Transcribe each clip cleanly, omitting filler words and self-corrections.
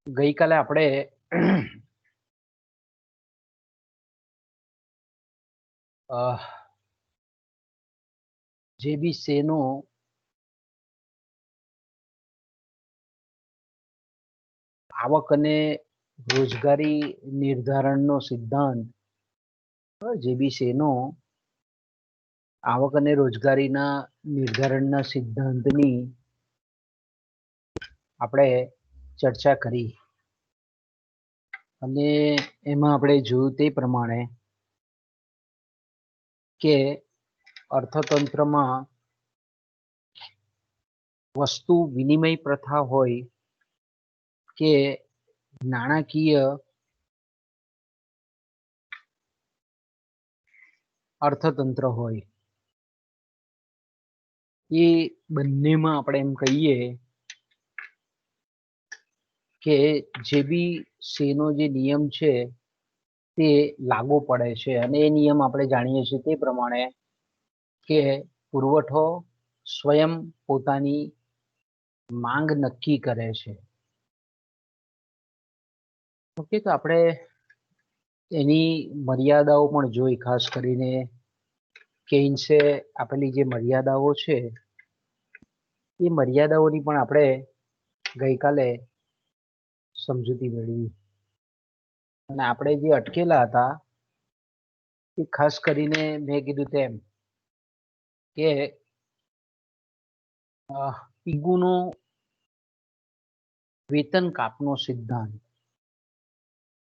ગઈકાલે આપણે જે બી સેનો આવક અને રોજગારી નિર્ધારણનો સિદ્ધાંત, જે બી સેનો આવક અને રોજગારીના નિર્ધારણના સિદ્ધાંતની આપણે ચર્ચા કરી અને એમાં આપણે જોયું તે પ્રમાણે કે અર્થતંત્રમાં વસ્તુ વિનિમય પ્રથા હોય કે નાણાકીય અર્થતંત્ર હોય, એ બંનેમાં આપણે એમ કહીએ કે જે બી સેનો જે નિયમ છે તે લાગુ પડે છે અને એ નિયમ આપણે જાણીએ છીએ તે પ્રમાણે કે પુરવઠો સ્વયં પોતાની માંગ નક્કી કરે છે. ઓકે, તો આપણે એની મર્યાદાઓ પણ જોઈ, ખાસ કરીને કેઇન્સે આપેલી જે મર્યાદાઓ છે એ મર્યાદાઓની પણ આપણે ગઈકાલે સમજૂતી મેળવી અને આપણે જે અટકેલા હતા એ ખાસ કરીને મેં કીધું તેમ કે પીગુનો વેતન કાપનો સિદ્ધાંત.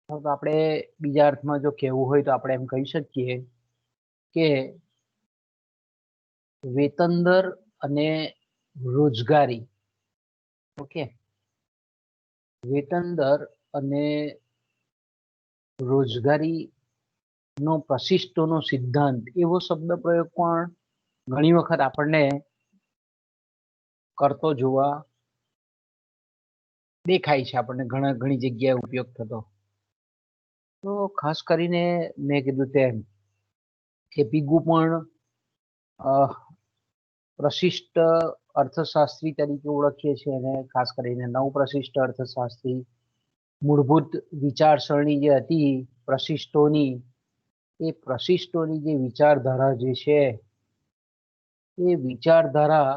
તો આપણે બીજા અર્થમાં જો કહેવું હોય તો આપણે એમ કહી શકીએ કે વેતન દર અને રોજગારી, ઓકે, વેતન દર અને રોજગારીનો પ્રશિષ્ટોનો સિદ્ધાંત એવો શબ્દ પ્રયોગ પણ ઘણી વખત આપણને કરતો જોવા દેખાય છે, આપણને ઘણી જગ્યાએ ઉપયોગ થતો. તો ખાસ કરીને મેં કીધું તેમ કે પીગુ પણ પ્રશિષ્ટ અર્થશાસ્ત્રી તરીકે ઓળખીએ છીએ અને ખાસ કરીને નવ પ્રશિષ્ટ અર્થશાસ્ત્રી મૂળભૂત વિચારસરણી જે હતી પ્રશિષ્ટોની, એ પ્રશિષ્ટોની જે વિચારધારા જે છે એ વિચારધારા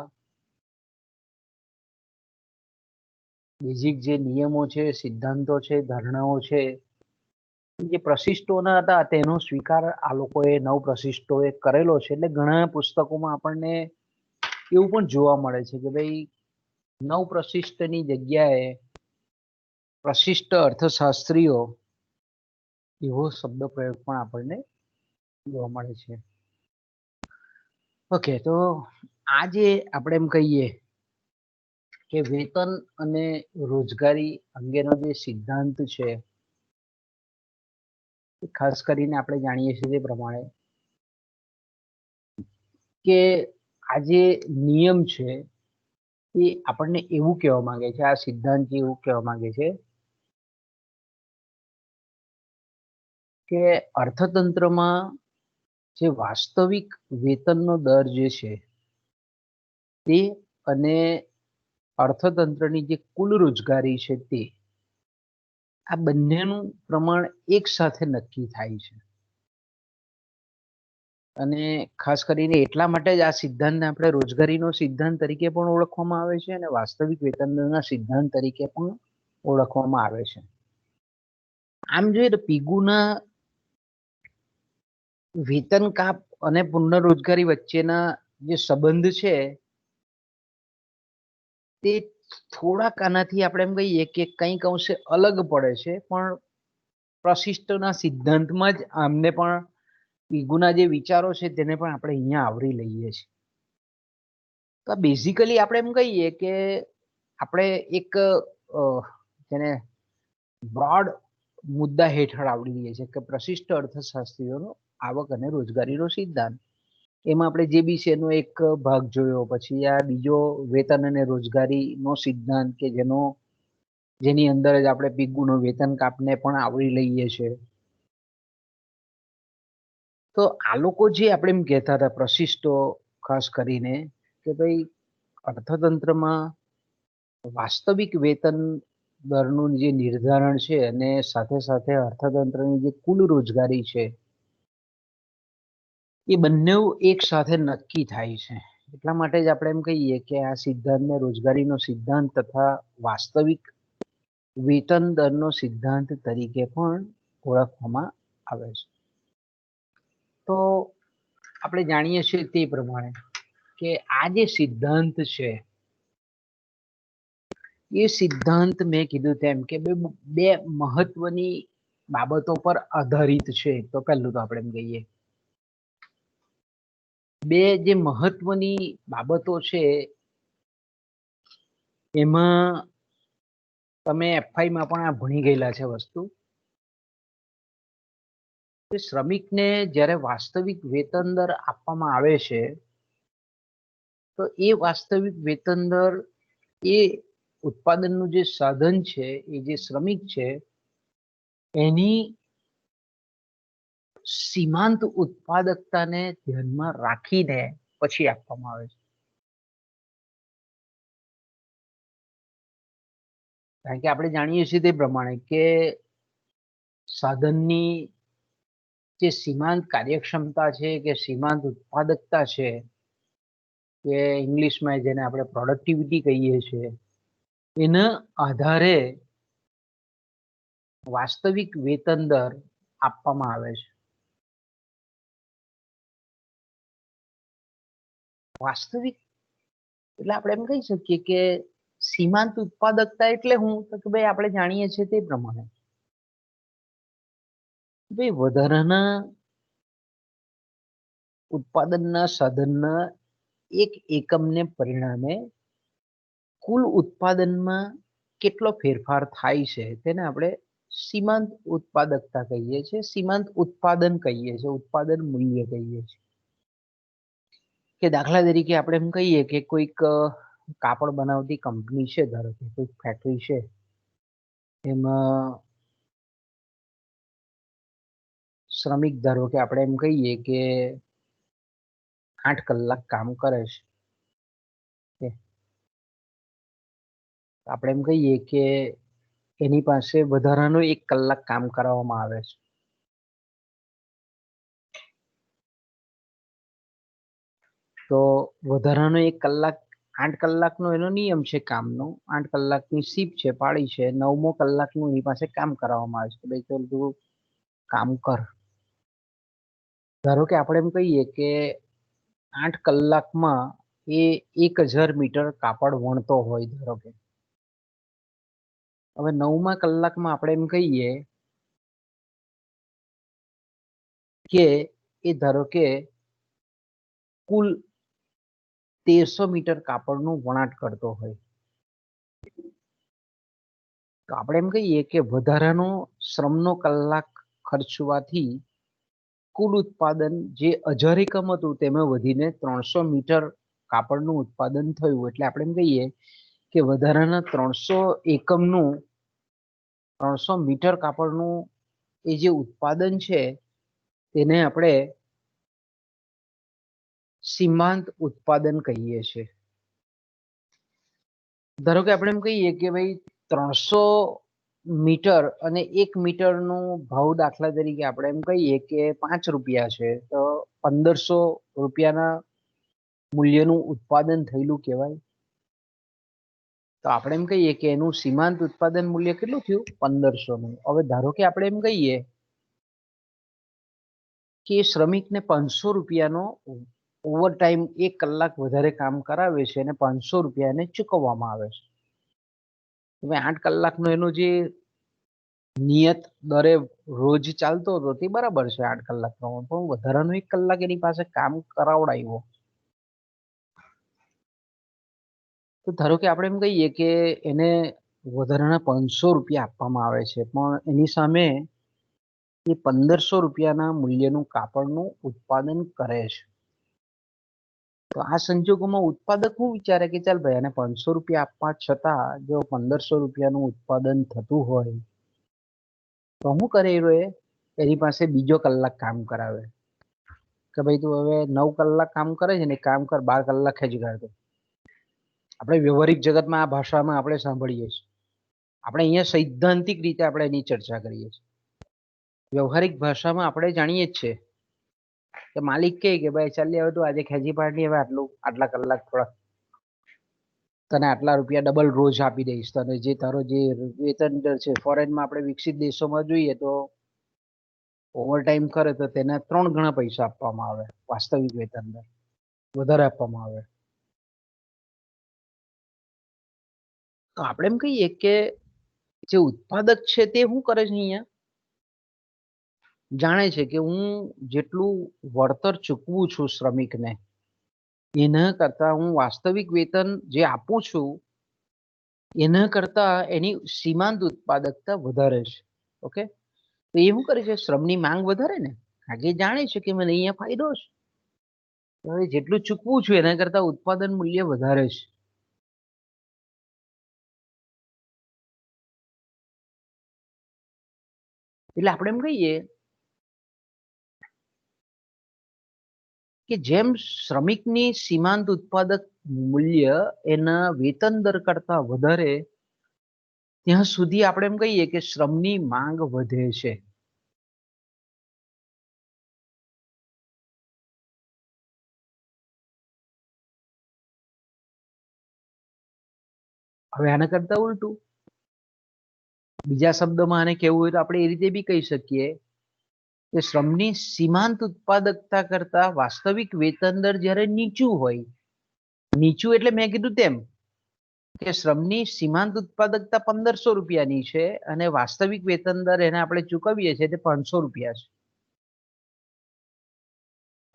બેઝિક જે નિયમો છે, સિદ્ધાંતો છે, ધારણાઓ છે, જે પ્રશિષ્ટોના હતા તેનો સ્વીકાર આ લોકોએ નવ પ્રશિષ્ટોએ કરેલો છે. એટલે ઘણા પુસ્તકોમાં આપણને એવું પણ જોવા મળે છે કે ભાઈ નવ પ્રશિષ્ટની જગ્યાએ પ્રશિષ્ટ અર્થશાસ્ત્રીઓ એવો શબ્દ પ્રયોગ પણ આપણને જોવા મળે છે. ઓકે, તો આજે આપણે એમ કહીએ કે વેતન અને રોજગારી અંગેનો જે સિદ્ધાંત છે, ખાસ કરીને આપણે જાણીએ છીએ તે પ્રમાણે કે આ જે નિયમ છે એ આપણને એવું કહેવા માંગે છે, આ સિદ્ધાંત એવું કહેવા માંગે છે કે અર્થતંત્રમાં જે વાસ્તવિક વેતનનો દર જે છે તે અને અર્થતંત્રની જે કુલ રોજગારી છે તે, આ બંનેનું પ્રમાણ એક સાથે નક્કી થાય છે. અને ખાસ કરીને એટલા માટે જ આ સિદ્ધાંતને આપણે રોજગારીનો સિદ્ધાંત તરીકે પણ ઓળખવામાં આવે છે અને વાસ્તવિક વેતનના સિદ્ધાંત તરીકે પણ ઓળખવામાં આવે છે. આમ જોઈએ તો પીગુના વેતન કાપ અને પુનઃરોજગારી વચ્ચેના જે સંબંધ છે તે થોડાક આનાથી આપણે એમ કહીએ કે કંઈક અંશે અલગ પડે છે, પણ પ્રશિષ્ટના સિદ્ધાંતમાં જ આમને પણ પીગુના જે વિચારો છે તેને પણ આપણે અહીંયા આવરી લઈએ છીએ. તો બેઝિકલી આપણે એમ કહીએ કે આપણે એક જેને બ્રોડ મુદ્દા હેઠળ આવડી લઈએ છીએ કે પ્રશિષ્ટ અર્થશાસ્ત્રીઓનો આવક અને રોજગારીનો સિદ્ધાંત. એમાં આપણે જે બી છે એનો એક ભાગ જોયો, પછી આ બીજો વેતન અને રોજગારીનો સિદ્ધાંત કે જેની અંદર જ આપણે પીગુનો વેતન કાપને પણ આવરી લઈએ છીએ. તો આ લોકો જે આપણે એમ કહેતા હતા પ્રશિષ્ટો, ખાસ કરીને કે ભાઈ અર્થતંત્રમાં વાસ્તવિક વેતન દરનું જે નિર્ધારણ છે અને સાથે સાથે અર્થતંત્રની જે કુલ રોજગારી છે એ બંને એક સાથે નક્કી થાય છે. એટલા માટે જ આપણે એમ કહીએ કે આ સિદ્ધાંતને રોજગારીનો સિદ્ધાંત તથા વાસ્તવિક વેતન દરનો સિદ્ધાંત તરીકે પણ ઓળખવામાં આવે છે. તો આપણે જાણીએ છીએ તે પ્રમાણે કે આ જે સિદ્ધાંત છે એ સિદ્ધાંત મેં કીધું તેમ કે બે મહત્વની બાબતો પર આધારિત છે. તો પહેલું તો આપણે એમ કહીએ બે જે મહત્વની બાબતો છે એમાં તમે એફઆઈમાં પણ આ ભણી ગયેલા છે વસ્તુ કે શ્રમિકને જ્યારે વાસ્તવિક વેતન દર આપવામાં આવે છે તો એ વાસ્તવિક વેતન દર એ ઉત્પાદનનું જે સાધન છે એ જે શ્રમિક છે એની સીમાંત ઉત્પાદકતાને ધ્યાનમાં રાખીને પછી આપવામાં આવે છે. કારણ કે આપણે જાણીએ છીએ તે પ્રમાણે કે સાધનની જે સીમાંત કાર્યક્ષમતા છે કે સીમાંત ઉત્પાદકતા છે કે ઇંગ્લિશમાં જેને આપણે પ્રોડક્ટિવિટી કહીએ છીએ એના આધારે વાસ્તવિક વેતન દર આપવામાં આવે છે. વાસ્તવિક એટલે આપણે એમ કહી શકીએ કે સીમાંત ઉત્પાદકતા એટલે હું તો કે ભાઈ આપણે જાણીએ છીએ તે પ્રમાણે ભાઈ વધારાના ઉત્પાદનના સાધનના એક એકમને પરિણામે કુલ ઉત્પાદનમાં કેટલો ફેરફાર થાય છે તેને આપણે સીમાંત ઉત્પાદકતા કહીએ છીએ, સીમાંત ઉત્પાદન કહીએ છીએ, ઉત્પાદન મૂલ્ય કહીએ છીએ. કે દાખલા તરીકે આપણે એમ કહીએ કે કોઈક કાપડ બનાવતી કંપની છે, ધારો કે કોઈક ફેક્ટરી છે, એમાં શ્રમિક ધારો કે આપણે એમ કહીએ કે 8 કલાક કામ કરે છે. આપણે એમ કહીએ કે એની પાસે વધારાનો 1 કલાક કામ કરવામાં આવે છે. તો વધારાનો 1 કલાક 8 કલાકનો એનો નિયમ છે કામનો, 8 કલાકની શિફ્ટ છે, પાળી છે, 9મો કલાકનું એની પાસે કામ કરાવવામાં આવે છે. ભાઈ ચાલ તું કામ કર. ધારો કે આપણે એમ કહીએ કે 8 કલાકમાં એ 1000 મીટર કાપડ વણતો હોય ધારો કે. હવે 9મા કલાકમાં આપણે એમ કહીએ કે એ ધારો કે કુલ 1300 મીટર કાપડનું વણાટ કરતો હોય. તો આપણે એમ કહીએ કે વધારાનો શ્રમનો કલાક ખર્ચવાથી કુલ ઉત્પાદન જે 1000 એકમ હતું તેમાં વધીને 300 મીટર કાપડનું ઉત્પાદન થયું. એટલે આપણે એમ કહીએ કે વધારાના 300 એકમનું 300 મીટર કાપડનું એ જે ઉત્પાદન છે તેને આપણે સીમાંત ઉત્પાદન કહીએ છીએ. ધારો કે આપણે એમ કહીએ કે ભાઈ 300 મીટર અને 1 મીટરનું ભાવ દાખલા તરીકે આપણે એમ કહીએ કે 5 રૂપિયા છે, તો 1500 રૂપિયાના મૂલ્યનું ઉત્પાદન થયેલું કહેવાય. તો આપણે એમ કહીએ કે એનું સીમાંત ઉત્પાદન મૂલ્ય કેટલું થયું? 1500નું. હવે ધારો કે આપણે એમ કહીએ કે શ્રમિકને 500 રૂપિયાનો ઓવરટાઈમ 1 કલાક વધારે કામ કરાવે છે અને 500 રૂપિયા એને ચૂકવવામાં આવે છે. હવે 8 કલાકનો એનો જે નિયત દરે રોજ ચાલતો હતો તે બરાબર છે 8 કલાકનો, પણ વધારાનો 1 કલાક એની પાસે કામ કરાવડાવ્યો. તો ધારો કે આપણે એમ કહીએ કે એને વધારાના 500 રૂપિયા આપવામાં આવે છે, પણ એની સામે એ 1500 રૂપિયાના મૂલ્યનું કાપડનું ઉત્પાદન કરે છે. તો આ સંજોગોમાં ઉત્પાદક શું વિચારે કે ચાલ ભાઈ આને 500 રૂપિયા આપવા છતાં જો 1500 રૂપિયાનું ઉત્પાદન થતું હોય તો શું કરે એ એની પાસે બીજો કલાક કામ કરાવે કે ભાઈ તું હવે 9 કલાક કામ કરે છે ને કામ કર 12 કલાક ખેંચી કાઢ. આપણે વ્યવહારિક જગતમાં આ ભાષામાં આપણે સાંભળીએ છીએ. આપણે અહીંયા સૈદ્ધાંતિક રીતે આપણે એની ચર્ચા કરીએ છીએ. વ્યવહારિક ભાષામાં આપણે જાણીએ જ છીએ કે માલિક કહે કે ભાઈ ચાલી હવે તું આજે ખેંચી પાડની, હવે આટલા કલાક થોડા તને આટલા રૂપિયા ડબલ રોજ આપી દઈશ. તને જે તારો જે વેતન દર છે, ફોરેનમાં આપણે વિકસિત દેશોમાં જોઈએ તો ઓવરટાઈમ કરે તો તેને 3 ગણા પૈસા આપવામાં આવે, વાસ્તવિક વેતન દર વધારે આપવામાં આવે. તો આપણે એમ કહીએ કે જે ઉત્પાદક છે તે શું કરે છે, અહીંયા જાણે છે કે હું જેટલું વળતર ચૂકવું છું શ્રમિકને એના કરતા હું વાસ્તવિક વેતન જે આપું છું એના કરતા એની સીમાંત ઉત્પાદકતા વધારે છે. ઓકે, તો એ શું કરે છે, શ્રમની માંગ વધારે ને, આગે જાણે છે કે મને અહીંયા ફાયદો છે, હવે જેટલું ચૂકવું છું એના કરતા ઉત્પાદન મૂલ્ય વધારે છે. એટલે આપણે એમ કહીએ કે જેમ શ્રમિકની સીમાંત ઉત્પાદક મૂલ્ય એના વેતન દર કરતા વધારે, ત્યાં સુધી આપણે એમ કહીએ કે શ્રમની માંગ વધે છે. હવે આના કરતા ઉલટું, બીજા શબ્દોમાં આને કહેવું હોય તો આપણે એ રીતે બી કહી શકીએ કે શ્રમની સીમાંત ઉત્પાદકતા કરતા વાસ્તવિક વેતન દર જ્યારે નીચું હોય, નીચું એટલે મેં કીધું તેમ કે શ્રમની સીમાંત ઉત્પાદકતા 1500 રૂપિયાની છે અને વાસ્તવિક વેતન દર એને આપણે ચૂકવીએ છીએ તે 500 રૂપિયા છે.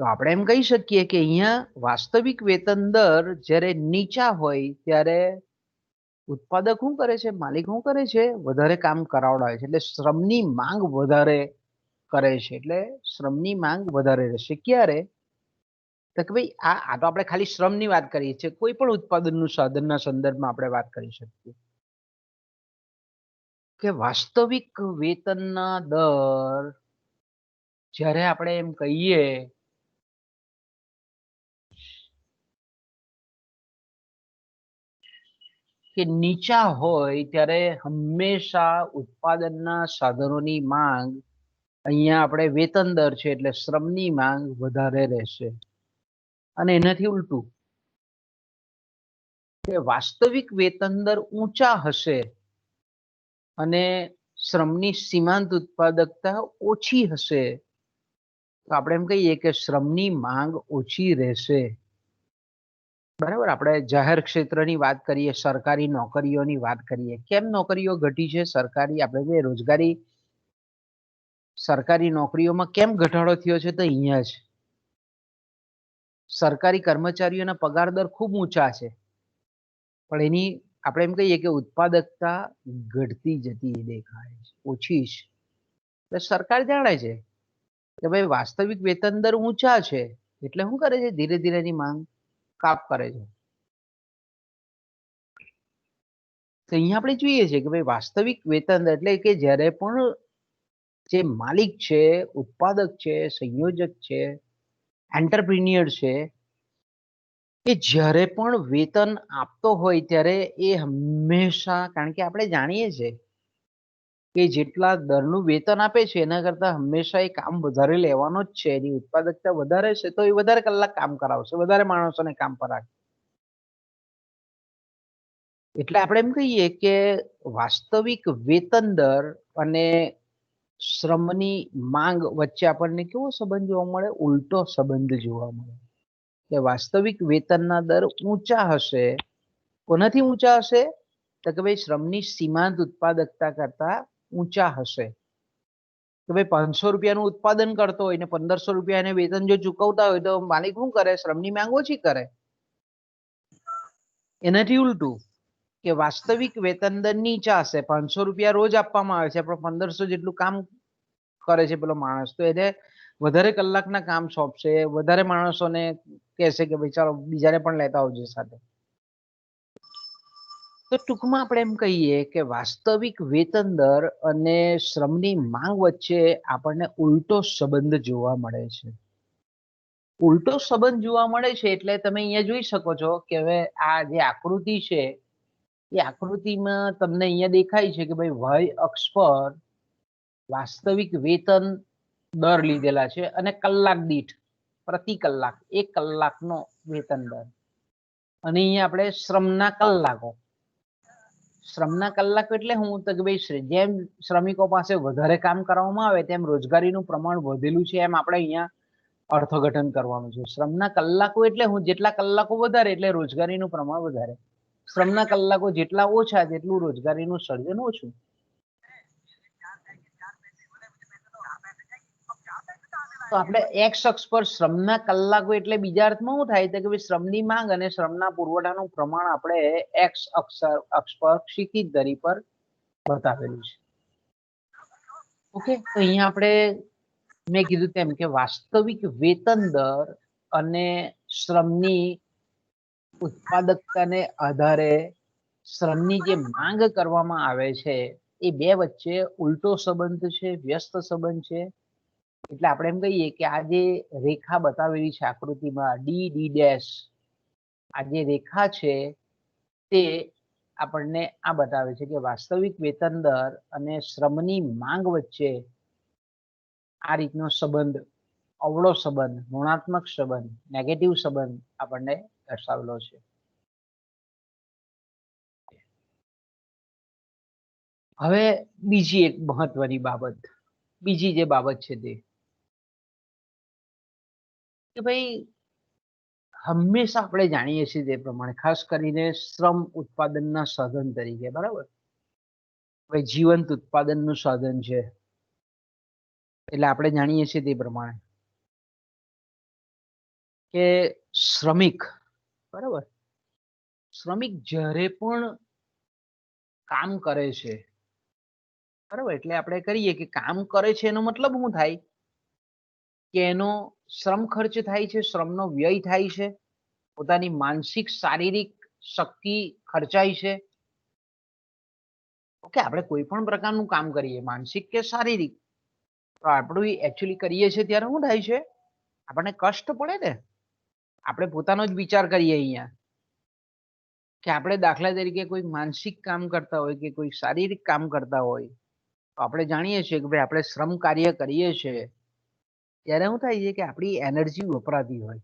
તો આપણે એમ કહી શકીએ કે અહીંયા વાસ્તવિક વેતન દર જ્યારે નીચા હોય ત્યારે ઉત્પાદક શું કરે છે, માલિક શું કરે છે, વધારે કામ કરાવડાવે છે, એટલે શ્રમની માંગ વધારે કરે છે. એટલે શ્રમની માંગ વધારે રહેશે. ક્યારે? તો કે ભાઈ આ તો આપણે ખાલી શ્રમની વાત કરીએ છીએ, કોઈ પણ ઉત્પાદનનું સાધનના સંદર્ભમાં આપણે વાત કરી શકીએ કે વાસ્તવિક વેતનના દર જ્યારે આપણે એમ કહીએ કે નીચા હોય ત્યારે હંમેશા ઉત્પાદનના સાધનોની માંગ, અહીંયા આપણે વેતન દર છે એટલે શ્રમની માંગ વધારે રહેશે. અને એનાથી ઉલટું કે વાસ્તવિક વેતન દર ઊંચા હશે અને શ્રમની સીમાંત ઉત્પાદકતા ઓછી હશે, તો આપણે એમ કહીએ કે શ્રમની માંગ ઓછી રહેશે. બરાબર, આપણે જાહેર ક્ષેત્રની વાત કરીએ, સરકારી નોકરીઓની વાત કરીએ, કેમ નોકરીઓ ઘટી છે સરકારી, આપણે જે રોજગારી સરકારી નોકરીઓમાં કેમ ઘટાડો થયો છે, તો અહીંયા જ સરકારી કર્મચારીઓના પગાર દર ખૂબ ઊંચા છે પણ એની આપણે એમ કહીએ કે ઉત્પાદકતા ઘટતી જતી દેખાય છે, ઓછી છે. એટલે સરકાર જાણે છે કે ભાઈ વાસ્તવિક વેતન દર ઊંચા છે એટલે શું કરે છે, ધીરે ધીરે એની માંગ કાપ કરે છે. તો અહીંયા આપણે જોઈએ છે કે ભાઈ વાસ્તવિક વેતન એટલે કે જ્યારે પણ જે માલિક છે, ઉત્પાદક છે, સંયોજક છે, એન્ટરપ્રિન્યોર છે, એ જ્યારે પણ વેતન આપતો હોય ત્યારે એ હંમેશા, કારણ કે આપણે જાણીએ છીએ કે જેટલા દરનું વેતન આપે છે એના કરતા હંમેશા એ કામ વધારે લેવાનો જ છે, એની ઉત્પાદકતા વધારે છે તો એ વધારે કલાક કામ કરાવશે, વધારે માણસોને કામ પર રાખશે. એટલે આપણે એમ કહીએ કે વાસ્તવિક વેતન દર અને શ્રમની માંગ વચ્ચે આપણને કેવો સંબંધ જોવા મળે? ઉલટો સંબંધ જોવા મળે કે વાસ્તવિક વેતનના દર ઊંચા હશે. કોનાથી ઊંચા હશે? તો કે ભાઈ શ્રમની સીમાંત ઉત્પાદકતા કરતા ઊંચા હશે. કે ભાઈ 500 રૂપિયાનું ઉત્પાદન કરતો હોય ને 1500 રૂપિયા એને વેતન જો ચૂકવતા હોય તો માલિક શું કરે? શ્રમની માંગ ઓછી કરે. એનાથી ઉલટું કે વાસ્તવિક વેતન દર નીચા હશે, 500 રૂપિયા રોજ આપવામાં આવે છે પણ 1500 જેટલું કામ કરે છે પેલો માણસ, તો એને વધારે કલાકના કામ સોંપશે, વધારે માણસોને કહેશે કે ભાઈ ચાલો બીજાને પણ લેતા આવજો સાથે. તો ટૂંકમાં આપણે એમ કહીએ કે વાસ્તવિક વેતન દર અને શ્રમની માંગ વચ્ચે આપણને ઉલટો સંબંધ જોવા મળે છે. ઉલટો સંબંધ જોવા મળે છે એટલે તમે અહીંયા જોઈ શકો છો કે હવે આ જે આકૃતિ છે એ આકૃતિમાં તમને અહીંયા દેખાય છે કે ભાઈ વાય અક્ષ પર વાસ્તવિક વેતન દર લીધેલા છે અને કલાક દીઠ પ્રતિ કલાક 1 કલાકનો વેતન દર, અને અહીંયા આપણે શ્રમના કલાકો. શ્રમના કલાકો એટલે હું તો કે ભાઈ જેમ શ્રમિકો પાસે વધારે કામ કરવામાં આવે તેમ રોજગારીનું પ્રમાણ વધેલું છે એમ આપણે અહીંયા અર્થઘટન કરવાનું છે. શ્રમના કલાકો એટલે હું જેટલા કલાકો વધારે એટલે રોજગારીનું પ્રમાણ વધારે, શ્રમના કલાકો જેટલા ઓછા તેટલું રોજગારીનું સર્જન ઓછું. તો આપણે એક્સ અક્ષ પર શ્રમના કલાકો એટલે બીજા અર્થમાં શું થાય તો કે ભાઈ શ્રમની માંગ અને શ્રમના પુરવઠાનું પ્રમાણ આપણે એક્સ અક્ષ પર ક્ષિતિજ ધરી પર બતાવેલું છે. ઓકે, તો અહીંયા આપણે મેં કીધું તેમ કે વાસ્તવિક વેતન દર અને શ્રમની ઉત્પાદકતાને આધારે શ્રમની જે માંગ કરવામાં આવે છે એ બે વચ્ચે ઉલટો સંબંધ છે, વ્યસ્ત સંબંધ છે. એટલે આપણે એમ કહીએ કે આ જે રેખા બતાવેલી છે આકૃતિમાં ડી ડેશ, આ જે રેખા છે તે આપણને આ બતાવે છે કે વાસ્તવિક વેતન દર અને શ્રમની માંગ વચ્ચે આ રીતનો સંબંધ, અવળો સંબંધ, ઋણાત્મક સંબંધ, નેગેટિવ સંબંધ આપણને દર્શાવેલો છે. હવે બીજી એક મહત્વની બાબત, બીજી જે બાબત છે તે કે ભાઈ હંમેશા આપણે જાણીએ છીએ તે પ્રમાણે ખાસ કરીને શ્રમ ઉત્પાદનના સાધન તરીકે, બરાબર, ભાઈ જીવંત ઉત્પાદનનું સાધન છે એટલે આપણે જાણીએ છીએ તે પ્રમાણે કે શ્રમિક, બરાબર, શ્રમિક જ્યારે પણ કામ કરે છે, બરાબર, એટલે આપણે કરીએ કે કામ કરે છે એનો મતલબ શું થાય કે એનો શ્રમ ખર્ચ થાય છે, શ્રમનો વ્યય થાય છે, પોતાની માનસિક શારીરિક શક્તિ ખર્ચાય છે. ઓકે, આપણે કોઈ પણ પ્રકારનું કામ કરીએ માનસિક કે શારીરિક, તો આપણે એકચ્યુઅલી કરીએ છીએ ત્યારે શું થાય છે, આપણને કષ્ટ પડે ને. આપણે પોતાનો જ વિચાર કરીએ અહીંયા કે આપણે દાખલા તરીકે કોઈ માનસિક કામ કરતા હોય કે કોઈ શારીરિક કામ કરતા હોય તો આપણે જાણીએ છીએ કે ભાઈ આપણે શ્રમ કાર્ય કરીએ છીએ ત્યારે શું થાય છે કે આપણી એનર્જી વપરાતી હોય.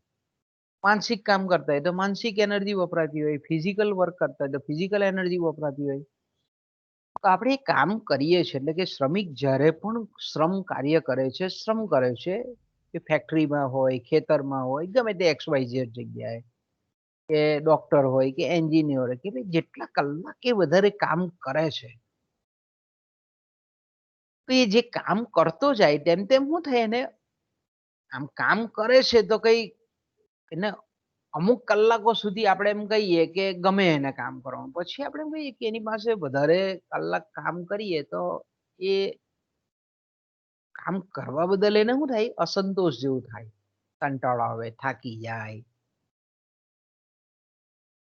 માનસિક કામ કરતા હોય તો માનસિક એનર્જી વપરાતી હોય, ફિઝિકલ વર્ક કરતા હોય તો ફિઝિકલ એનર્જી વપરાતી હોય. તો આપણે કામ કરીએ છીએ એટલે કે શ્રમિક જ્યારે પણ શ્રમ કાર્ય કરે છે, શ્રમ કરે છે, કે ફેક્ટરીમાં હોય, ખેતરમાં હોય, ગમે તે XYZ જગ્યાએ, કે ડોક્ટર હોય કે એન્જિનિયર હોય, કે ભાઈ જેટલા કલાકે વધારે કામ કરે છે તો એ જે કામ કરતો જાય તેમ તેમ શું થાય એને આમ કામ કરે છે તો કઈ એને અમુક કલાકો સુધી આપણે એમ કહીએ કે ગમે એને કામ કરવાનું, પછી આપણે એમ કહીએ કે એની પાસે વધારે કલાક કામ કરીએ તો એ કામ કરવા બદલ એને શું થાય અસંતોષ જેવું થાય, કંટાળો આવે, થાકી જાય.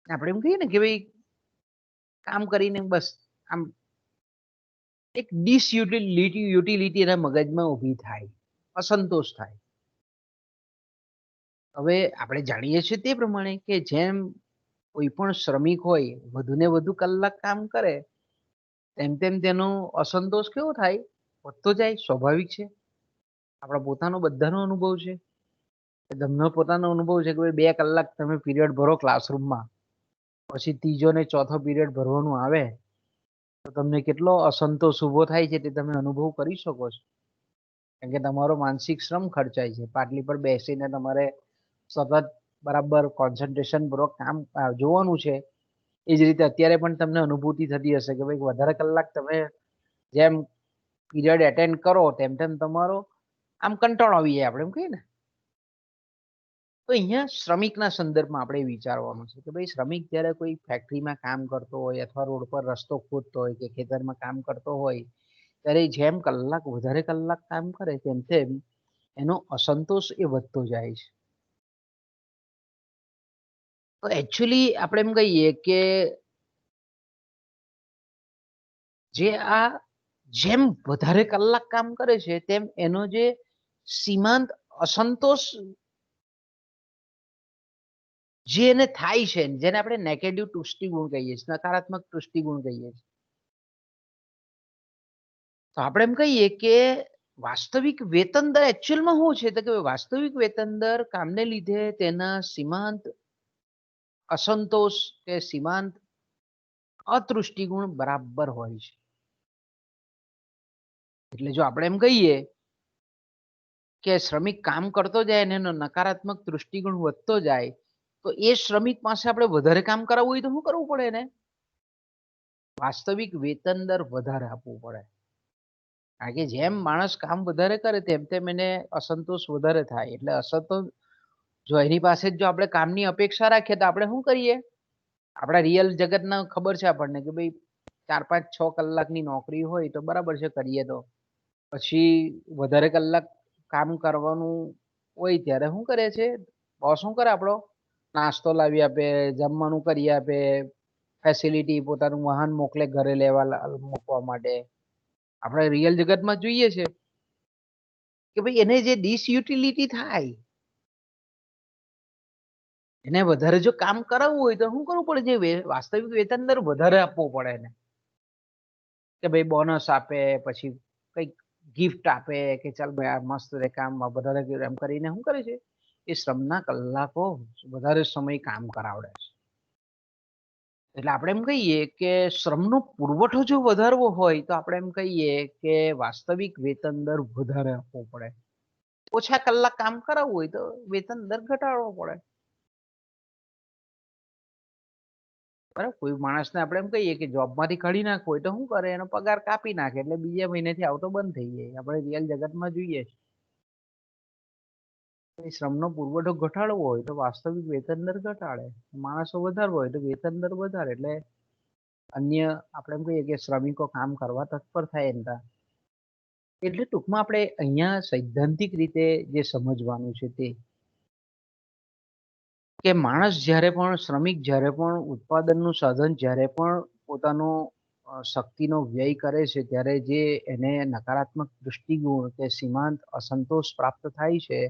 આપણે એમ કહીએ ને કે ભાઈ કામ કરીને બસ આમ એક યુટિલિટી એના મગજમાં ઊભી થાય, અસંતોષ થાય. હવે આપણે જાણીએ છીએ તે પ્રમાણે કે જેમ કોઈ પણ શ્રમિક હોય વધુ ને વધુ કલાક કામ કરે તેમ તેમ તેનો અસંતોષ કેવો થાય, વધતો જાય, સ્વાભાવિક છે. આપણા પોતાનો બધાનો અનુભવ છે, તમને પોતાનો અનુભવ છે કે ભાઈ 2 કલાક તમે પીરિયડ ભરો ક્લાસરૂમમાં, પછી ત્રીજો ને ચોથો પીરિયડ ભરવાનું આવે તો તમને કેટલો અસંતોષ ઊભો થાય છે તે તમે અનુભવ કરી શકો છો. કેમ કે તમારો માનસિક શ્રમ ખર્ચાય છે, પાટલી પર બેસીને તમારે સતત બરાબર કોન્સન્ટ્રેશન પૂર્વક કામ જોવાનું છે. એ જ રીતે અત્યારે પણ તમને અનુભૂતિ થતી હશે કે ભાઈ વધારે કલાક તમે જેમ પીરિયડ એટેન્ડ કરો તેમ તેમ તમારો આમ કંટાળો આવી જાય, આપણે એમ કહીએ ને. તો અહીંયા શ્રમિકના સંદર્ભમાં આપણે વિચારવાનું છે કે ભાઈ શ્રમિક જ્યારે કોઈ ફેક્ટરીમાં કામ કરતો હોય અથવા રોડ પર રસ્તો ખોદતો હોય કે ખેતરમાં કામ કરતો હોય ત્યારે જેમ કલાક વધારે કલાક કામ કરે તેમ તેમ એનો અસંતોષ એ વધતો જાય છે. તો એકચ્યુઅલી આપણે એમ કહીએ કે જે આ જેમ વધારે કલાક કામ કરે છે તેમ એનો જે સીમાંત અસંતોષ જે એને થાય છે, જેને આપણે નેગેટિવ તૃષ્ટિગુણ કહીએ છીએ, નકારાત્મક તૃષ્ટિગુણ કહીએ છીએ. તો આપણે એમ કહીએ કે વાસ્તવિક વેતન દર એકચ્યુઅલમાં શું છે? તો કે વાસ્તવિક વેતન દર કામને લીધે તેના સીમાંત અસંતોષ કે સીમાંત અતૃષ્ટિગુણ બરાબર હોય છે. એટલે જો આપણે એમ કહીએ કે શ્રમિક કામ કરતો જાય અને એનો નકારાત્મક દૃષ્ટિગુણ વધતો જાય, તો એ શ્રમિક પાસે આપણે વધારે કામ કરાવવું હોય તો શું કરવું પડે? એને વાસ્તવિક વેતન દર વધારે આપવું પડે. કારણ કે જેમ માણસ કામ વધારે કરે તેમ તેમ એને અસંતોષ વધારે થાય. એટલે અસંતોષ જો એની પાસે જો આપણે કામની અપેક્ષા રાખીએ તો આપણે શું કરીએ? આપણા રિયલ જગતના ખબર છે આપણને કે ભાઈ 4-5-6 કલાકની નોકરી હોય તો બરાબર છે, કરીએ તો. પછી વધારે કલાક કામ કરવાનું હોય ત્યારે શું કરે છે? બોસ શું કરે આપણો? નાસ્તો લાવી આપે, જમવાનું કરી આપે, ફેસિલિટી પોતાનું વાહન મોકલે ઘરે લેવા મૂકવા માટે. આપણે રિયલ જગતમાં જોઈએ છે કે ભાઈ એને જે ડિસયુટિલિટી થાય, એને વધારે જો કામ કરાવવું હોય તો શું કરવું પડે? જે વાસ્તવિક વેતન દર વધારે આપવો પડે એને. કે ભાઈ બોનસ આપે, પછી કંઈક ગિફ્ટ આપે કે ચાલ ભાઈ આ મસ્ત રે કામ વધારે એમ કરીને શું કરે છે? એ શ્રમના કલાકો વધારે સમય કામ કરાવડે છે. એટલે આપણે એમ કહીએ કે શ્રમનો પુરવઠો જો વધારવો હોય તો આપણે એમ કહીએ કે વાસ્તવિક વેતન દર વધારે આપવો પડે. ઓછા કલાક કામ કરાવવું હોય તો વેતન દર ઘટાડવો પડે. બરાબર? કોઈ માણસને આપણે એમ કહીએ કે જોબમાંથી કાઢી નાખવો હોય તો શું કરે? એનો પગાર કાપી નાખે એટલે બીજા મહિનેથી આવતો બંધ થઈ જાય. આપણે રિયલ જગતમાં જોઈએ છે. શ્રમનો પુરવઠો ઘટાડવો હોય તો વાસ્તવિક વેતન દર ઘટાડે, માણસો વધારવો હોય તો વેતન દર વધારે. એટલે અન્ય આપણે એમ કહીએ કે શ્રમિકો કામ કરવા તત્પર થાય એમના. એટલે ટૂંકમાં આપણે અહીંયા સૈદ્ધાંતિક રીતે જે સમજવાનું છે તે કે માણસ જ્યારે પણ શ્રમિક જ્યારે પણ ઉત્પાદનનું સાધન જ્યારે પણ પોતાનો શક્તિનો વ્યય કરે છે ત્યારે જે એને નકારાત્મક દૃષ્ટિગુણ કે સીમાંત અસંતોષ પ્રાપ્ત થાય છે,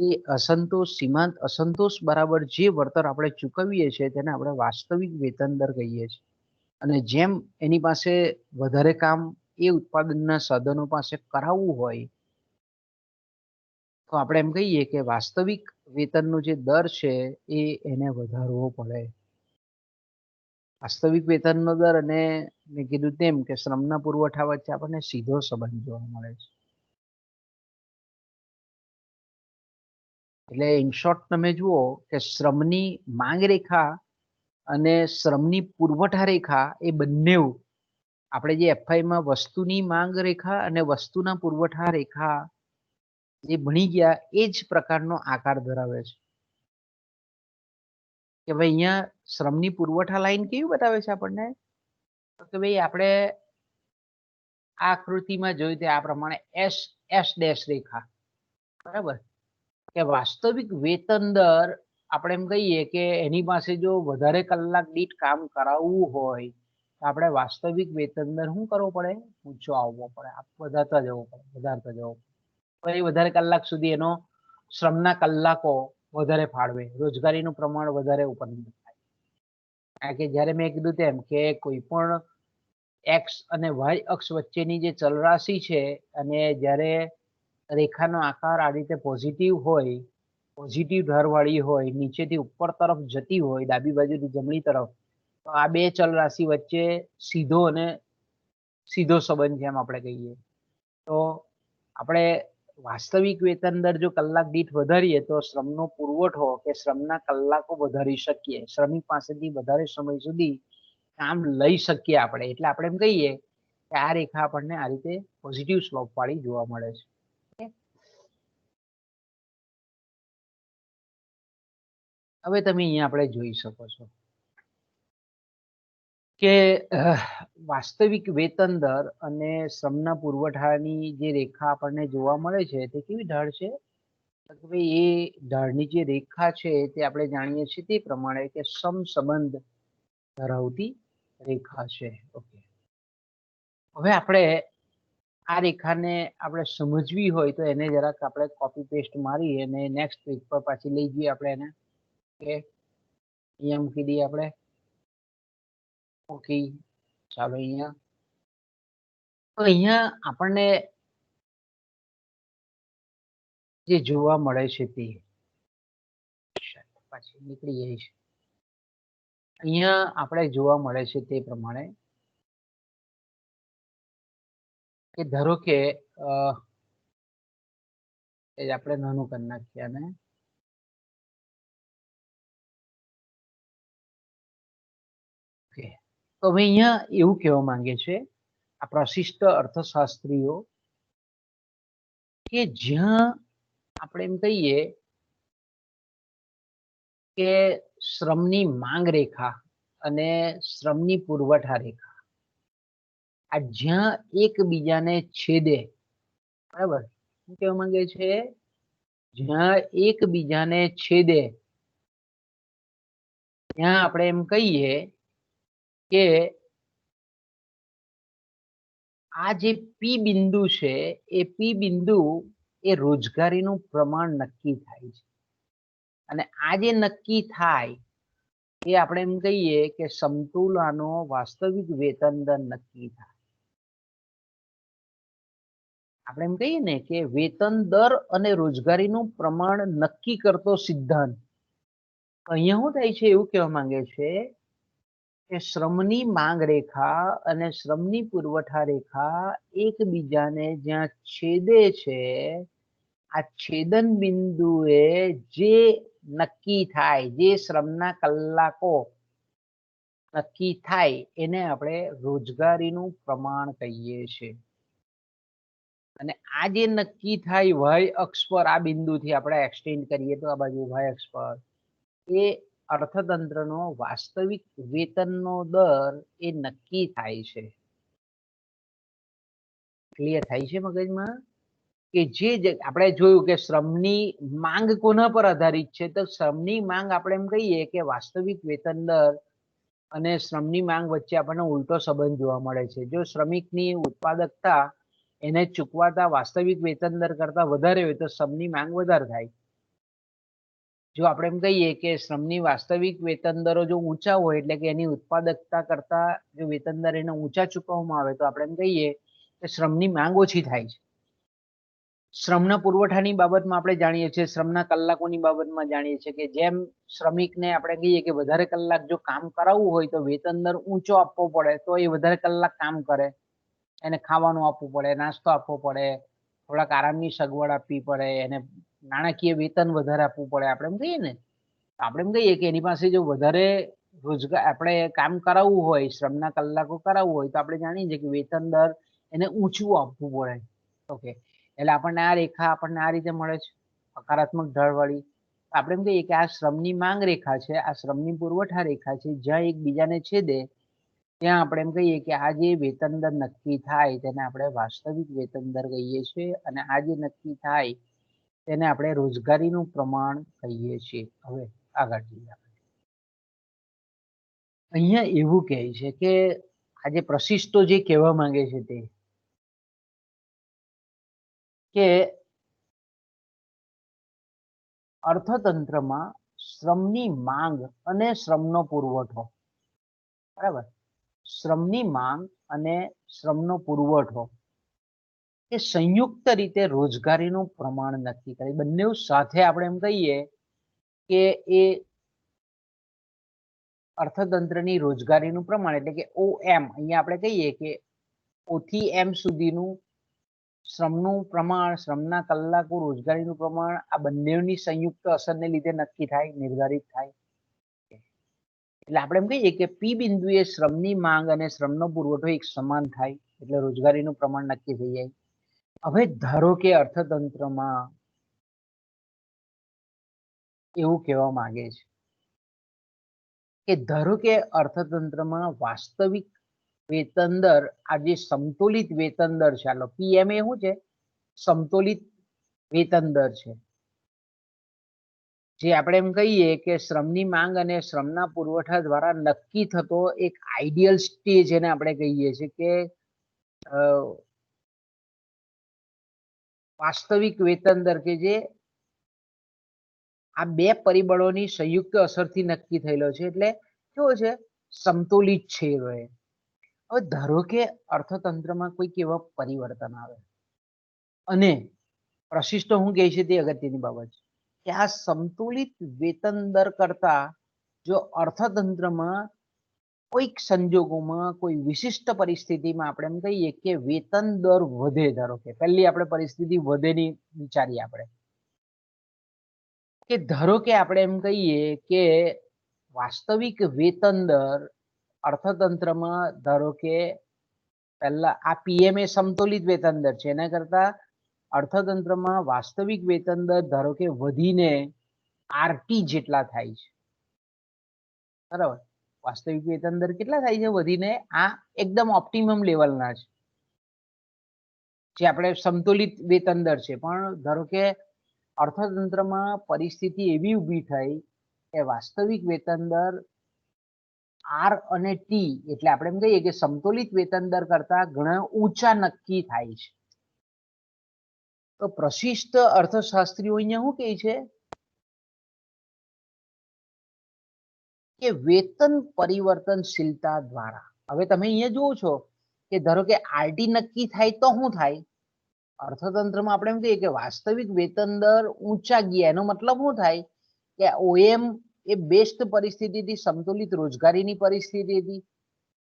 એ અસંતોષ સીમાંત અસંતોષ બરાબર જે વળતર આપણે ચૂકવીએ છીએ તેને આપણે વાસ્તવિક વેતન દર કહીએ છીએ. અને જેમ એની પાસે વધારે કામ એ ઉત્પાદનના સાધનો પાસે કરાવવું હોય તો આપણે એમ કહીએ કે વાસ્તવિક વેતનનો જે દર છે એ એને વધારવો પડે. વાસ્તવિક વેતનનો દર અને મેં કીધું તેમ કે શ્રમના પુરવઠા વચ્ચે આપણને સીધો સંબંધ જોવા મળે છે. એટલે ઇન શોર્ટ તમે જુઓ કે શ્રમની માંગ રેખા અને શ્રમની પુરવઠા રેખા એ બંને આપણે જે એફઆઈમાં વસ્તુની માંગ રેખા અને વસ્તુના પુરવઠા રેખા જે ભણી ગયા એ જ પ્રકારનો આકાર ધરાવે છે. કે ભાઈ અહીંયા શ્રમની પુરવઠા લાઈન કેવી બતાવે છે આપણને? કે ભાઈ આપણે આ આકૃતિમાં જોયું તે આ પ્રમાણે એસ ડેશ રેખા, બરાબર? કે વાસ્તવિક વેતન દર આપણે એમ કહીએ કે એની પાસે જો વધારે કલાક દીઠ કામ કરાવવું હોય તો આપણે વાસ્તવિક વેતન દર શું કરવો પડે? ઊંચો આવવો પડે, વધારતા જવો પડે, વધારતા જવો પડે. પછી વધારે કલાક સુધી એનો શ્રમના કલાકો વધારે ફાળવે, રોજગારીનું પ્રમાણ વધારે ઉત્પન્ન થાય. કારણ કે જ્યારે મેં કીધું તેમ કે કોઈ પણ એક્સ અને વાય અક્ષ વચ્ચેની જે ચલરાશિ છે અને જ્યારે રેખાનો આકાર આ રીતે પોઝિટિવ હોય, પોઝિટિવ ઢાળવાળી હોય, નીચેથી ઉપર તરફ જતી હોય, ડાબી બાજુથી જમણી તરફ, તો આ બે ચલરાશિ વચ્ચે સીધો સંબંધ છે એમ આપણે કહીએ. તો આપણે વાસ્તવિક વેતન દર જો કલાક દીઠ વધારીએ તો શ્રમનો પુરવઠો કે શ્રમના કલાકો વધારી શકીએ, શ્રમિક પાસેથી વધારે સમય સુધી કામ લઈ શકીએ આપણે. એટલે આપણે એમ કહીએ કે આ રેખા આપણને આ રીતે પોઝિટિવ સ્લોપ વાળી જોવા મળે છે. હવે તમે અહીંયા આપણે જોઈ શકો છો કે વાસ્તવિક વેતન દર અને શ્રમના પુરવઠાની જે રેખા આપણને જોવા મળે છે તે કેવી ઢાળ છે? એ ઢાળની જે રેખા છે તે આપણે જાણીએ છીએ તે પ્રમાણે કે સમસંબંધ ધરાવતી રેખા છે. ઓકે, હવે આપણે આ રેખાને આપણે સમજવી હોય તો એને જરાક આપણે કોપી પેસ્ટ મારી અને નેક્સ્ટ પેજ પર પાછી લઈ જઈએ આપણે એને કે અહીંયા મૂકી દઈએ આપણે. ઓકે, ચાલો અહીંયા. તો અહીંયા આપણને જે જોવા મળે છે તે પાછી નીકળી જાય છે. અહીંયા આપણે જોવા મળે છે તે પ્રમાણે કે ધારો કે આપણે નાનું કરી નાખીએ અને તો હવે અહીંયા એવું કહેવા માંગે છે આ પ્રશિષ્ટ અર્થશાસ્ત્રીઓ કે જ્યાં આપણે એમ કહીએ કે શ્રમની માંગ રેખા અને શ્રમની પુરવઠા રેખા આ જ્યાં એકબીજાને છેદે, બરાબર, શું કહેવા માંગે છે? જ્યાં એકબીજાને છેદે ત્યાં આપણે એમ કહીએ કે આ જે પી બિંદુ છે એ પી બિંદુ એ રોજગારીનું પ્રમાણ નક્કી થાય છે. અને આ જે નક્કી થાય એ આપણે એમ કહીએ કે સમતુલાનો વાસ્તવિક વેતન દર નક્કી થાય. આપણે એમ કહીએ ને કે વેતન દર અને રોજગારીનું પ્રમાણ નક્કી કરતો સિદ્ધાંત. અહીંયા શું થાય છે એવું કહેવા માંગે છે કે શ્રમની માંગ રેખા અને શ્રમની પુરવઠા રેખા એકબીજાને જ્યાં છેદે છે આ છેદન બિંદુએ જે નક્કી થાય, જે શ્રમના કલાકો નક્કી થાય એને આપણે રોજગારીનું પ્રમાણ કહીએ છીએ. અને આ જે નક્કી થાય વાય અક્ષ પર આ બિંદુથી આપણે એક્સટેન્ડ કરીએ તો આ બાજુ વાય અક્ષ પર એ અર્થતંત્રનો વાસ્તવિક વેતનનો દર એ નક્કી થાય છે. ક્લિયર થાય છે મગજમાં? કે જે આપણે જોયું કે શ્રમની માંગ કોના પર આધારિત છે? તો શ્રમની માંગ આપણે એમ કહીએ કે વાસ્તવિક વેતન દર અને શ્રમની માંગ વચ્ચે આપણને ઉલટો સંબંધ જોવા મળે છે. જો શ્રમિકની ઉત્પાદકતા એને ચૂકવાતા વાસ્તવિક વેતન દર કરતા વધારે હોય તો શ્રમની માંગ વધારે થાય. જો આપણે એમ કહીએ કે શ્રમની વાસ્તવિક વેતન દરો જો ઊંચા હોય એટલે કે એની ઉત્પાદકતા કરતા જો વેતન દર એને ઊંચા ચૂકવવામાં આવે તો આપણે એમ કહીએ કે શ્રમની માંગ ઓછી થાય છે. શ્રમના પુરવઠાની બાબતમાં આપણે જાણીએ છીએ, શ્રમના કલાકોની બાબતમાં જાણીએ છીએ કે જેમ શ્રમિકને આપણે કહીએ કે વધારે કલાક જો કામ કરાવવું હોય તો વેતન દર ઊંચો આપવો પડે તો એ વધારે કલાક કામ કરે. એને ખાવાનું આપવું પડે, નાસ્તો આપવો પડે, થોડાક આરામની સગવડ આપવી પડે, એને નાણાકીય વેતન વધારે આપવું પડે. આપણે એમ કહીએ ને, આપણે એમ કહીએ કે એની પાસે જો વધારે રોજગાર આપણે કામ કરાવવું હોય, શ્રમના કલાકો કરાવવું હોય તો આપણે જાણીએ છીએ કે વેતન દર એને ઊંચું આપવું પડે. ઓકે, એટલે આપણને આ રેખા આપણને આ રીતે મળે છે હકારાત્મક ઢાળવાળી. આપણે એમ કહીએ કે આ શ્રમની માંગ રેખા છે, આ શ્રમની પુરવઠા રેખા છે, જ્યાં એકબીજાને છેદે ત્યાં આપણે એમ કહીએ કે આ જે વેતન દર નક્કી થાય તેને આપણે વાસ્તવિક વેતન દર કહીએ છીએ. અને આ જે નક્કી થાય તેને આપણે રોજગારીનું પ્રમાણ કહીએ છીએ. હવે આગળ જઈએ. અહીંયા એવું કહે છે કે આજે પ્રશિષ્ટો જે કહેવા માંગે છે તે કે અર્થતંત્રમાં શ્રમની માંગ અને શ્રમનો પુરવઠો, બરાબર, શ્રમની માંગ અને શ્રમનો પુરવઠો એ સંયુક્ત રીતે રોજગારીનું પ્રમાણ નક્કી કરે. બંને સાથે આપણે એમ કહીએ કે એ અર્થતંત્રની રોજગારીનું પ્રમાણ એટલે કે OM, અહીંયા આપણે કહીએ કે O થી M સુધીનું શ્રમનું પ્રમાણ, શ્રમના કલાકો, રોજગારીનું પ્રમાણ આ બંનેની સંયુક્ત અસરને લીધે નક્કી થાય, નિર્ધારિત થાય. એટલે આપણે એમ કહીએ કે પી બિંદુએ શ્રમની માંગ અને શ્રમનો પુરવઠો એક સમાન થાય એટલે રોજગારીનું પ્રમાણ નક્કી થઈ જાય. હવે ધારો કે અર્થતંત્રમાં એવું કહેવા માંગે છે કે ધારો કે અર્થતંત્રમાં વાસ્તવિક વેતન દર, આ જે સમતોલિત વેતન દર છે, ચાલો પીએમ એ શું છે? સમતોલિત વેતન દર છે. જે આપણે એમ કહીએ કે શ્રમની માંગ અને શ્રમના પુરવઠા દ્વારા નક્કી થતો એક આઈડિયલ સ્ટેજ એને આપણે કહીએ છીએ કે વાસ્તવિક વેતન દર કે જે આ બે પરિબળોની સંયુક્ત અસરથી નક્કી થયેલો છે, એટલે કેવો છે, સમતોલિત છે એ. હવે ધારો કે અર્થતંત્રમાં કોઈક એવા પરિવર્તન આવે અને પ્રશિષ્ટો શું કહે છે તે અગત્યની બાબત છે કે આ સંતુલિત વેતન દર કરતા જો અર્થતંત્રમાં કોઈક સંજોગોમાં કોઈ વિશિષ્ટ પરિસ્થિતિમાં આપણે એમ કહીએ કે વેતન દર વધે, ધારો કે પહેલી આપણે પરિસ્થિતિ વધેની વિચારીએ આપણે કે ધારો કે આપણે એમ કહીએ કે વાસ્તવિક વેતન દર અર્થતંત્રમાં ધારો કે પહેલા આ પીએમ એ સમતોલિત વેતન દર છે, એના કરતા અર્થતંત્રમાં વાસ્તવિક વેતન દર ધારો કે વધીને આરટી જેટલા થાય છે, બરાબર. વાસ્તવિક વેતન દર કેટલા થાય છે વધીને? આ એકદમ ઓપ્ટિમમ લેવલના છે, જે આપણે સમતોલિત વેતન દર છે. પણ ધારો કે અર્થતંત્રમાં પરિસ્થિતિ એવી ઊભી થઈ કે વાસ્તવિક વેતન દર આર અને ટી એટલે આપણે એમ કહીએ કે સમતોલિત વેતન દર કરતા ઘણા ઊંચા નક્કી થાય છે. તો પ્રશિષ્ટ અર્થશાસ્ત્રીઓ અહીંયા શું કહે છે કે વેતન પરિવર્તનશીલતા દ્વારા, હવે તમે અહીંયા જુઓ છો કે ધારો કે આરટી નક્કી થાય તો શું થાય? અર્થતંત્રમાં આપણે એમ કહીએ કે વાસ્તવિક વેતન દર ઊંચા ગયા, એનો મતલબ શું થાય કે ઓએમ એ બેસ્ટ પરિસ્થિતિથી સમતોલિત રોજગારીની પરિસ્થિતિ હતી.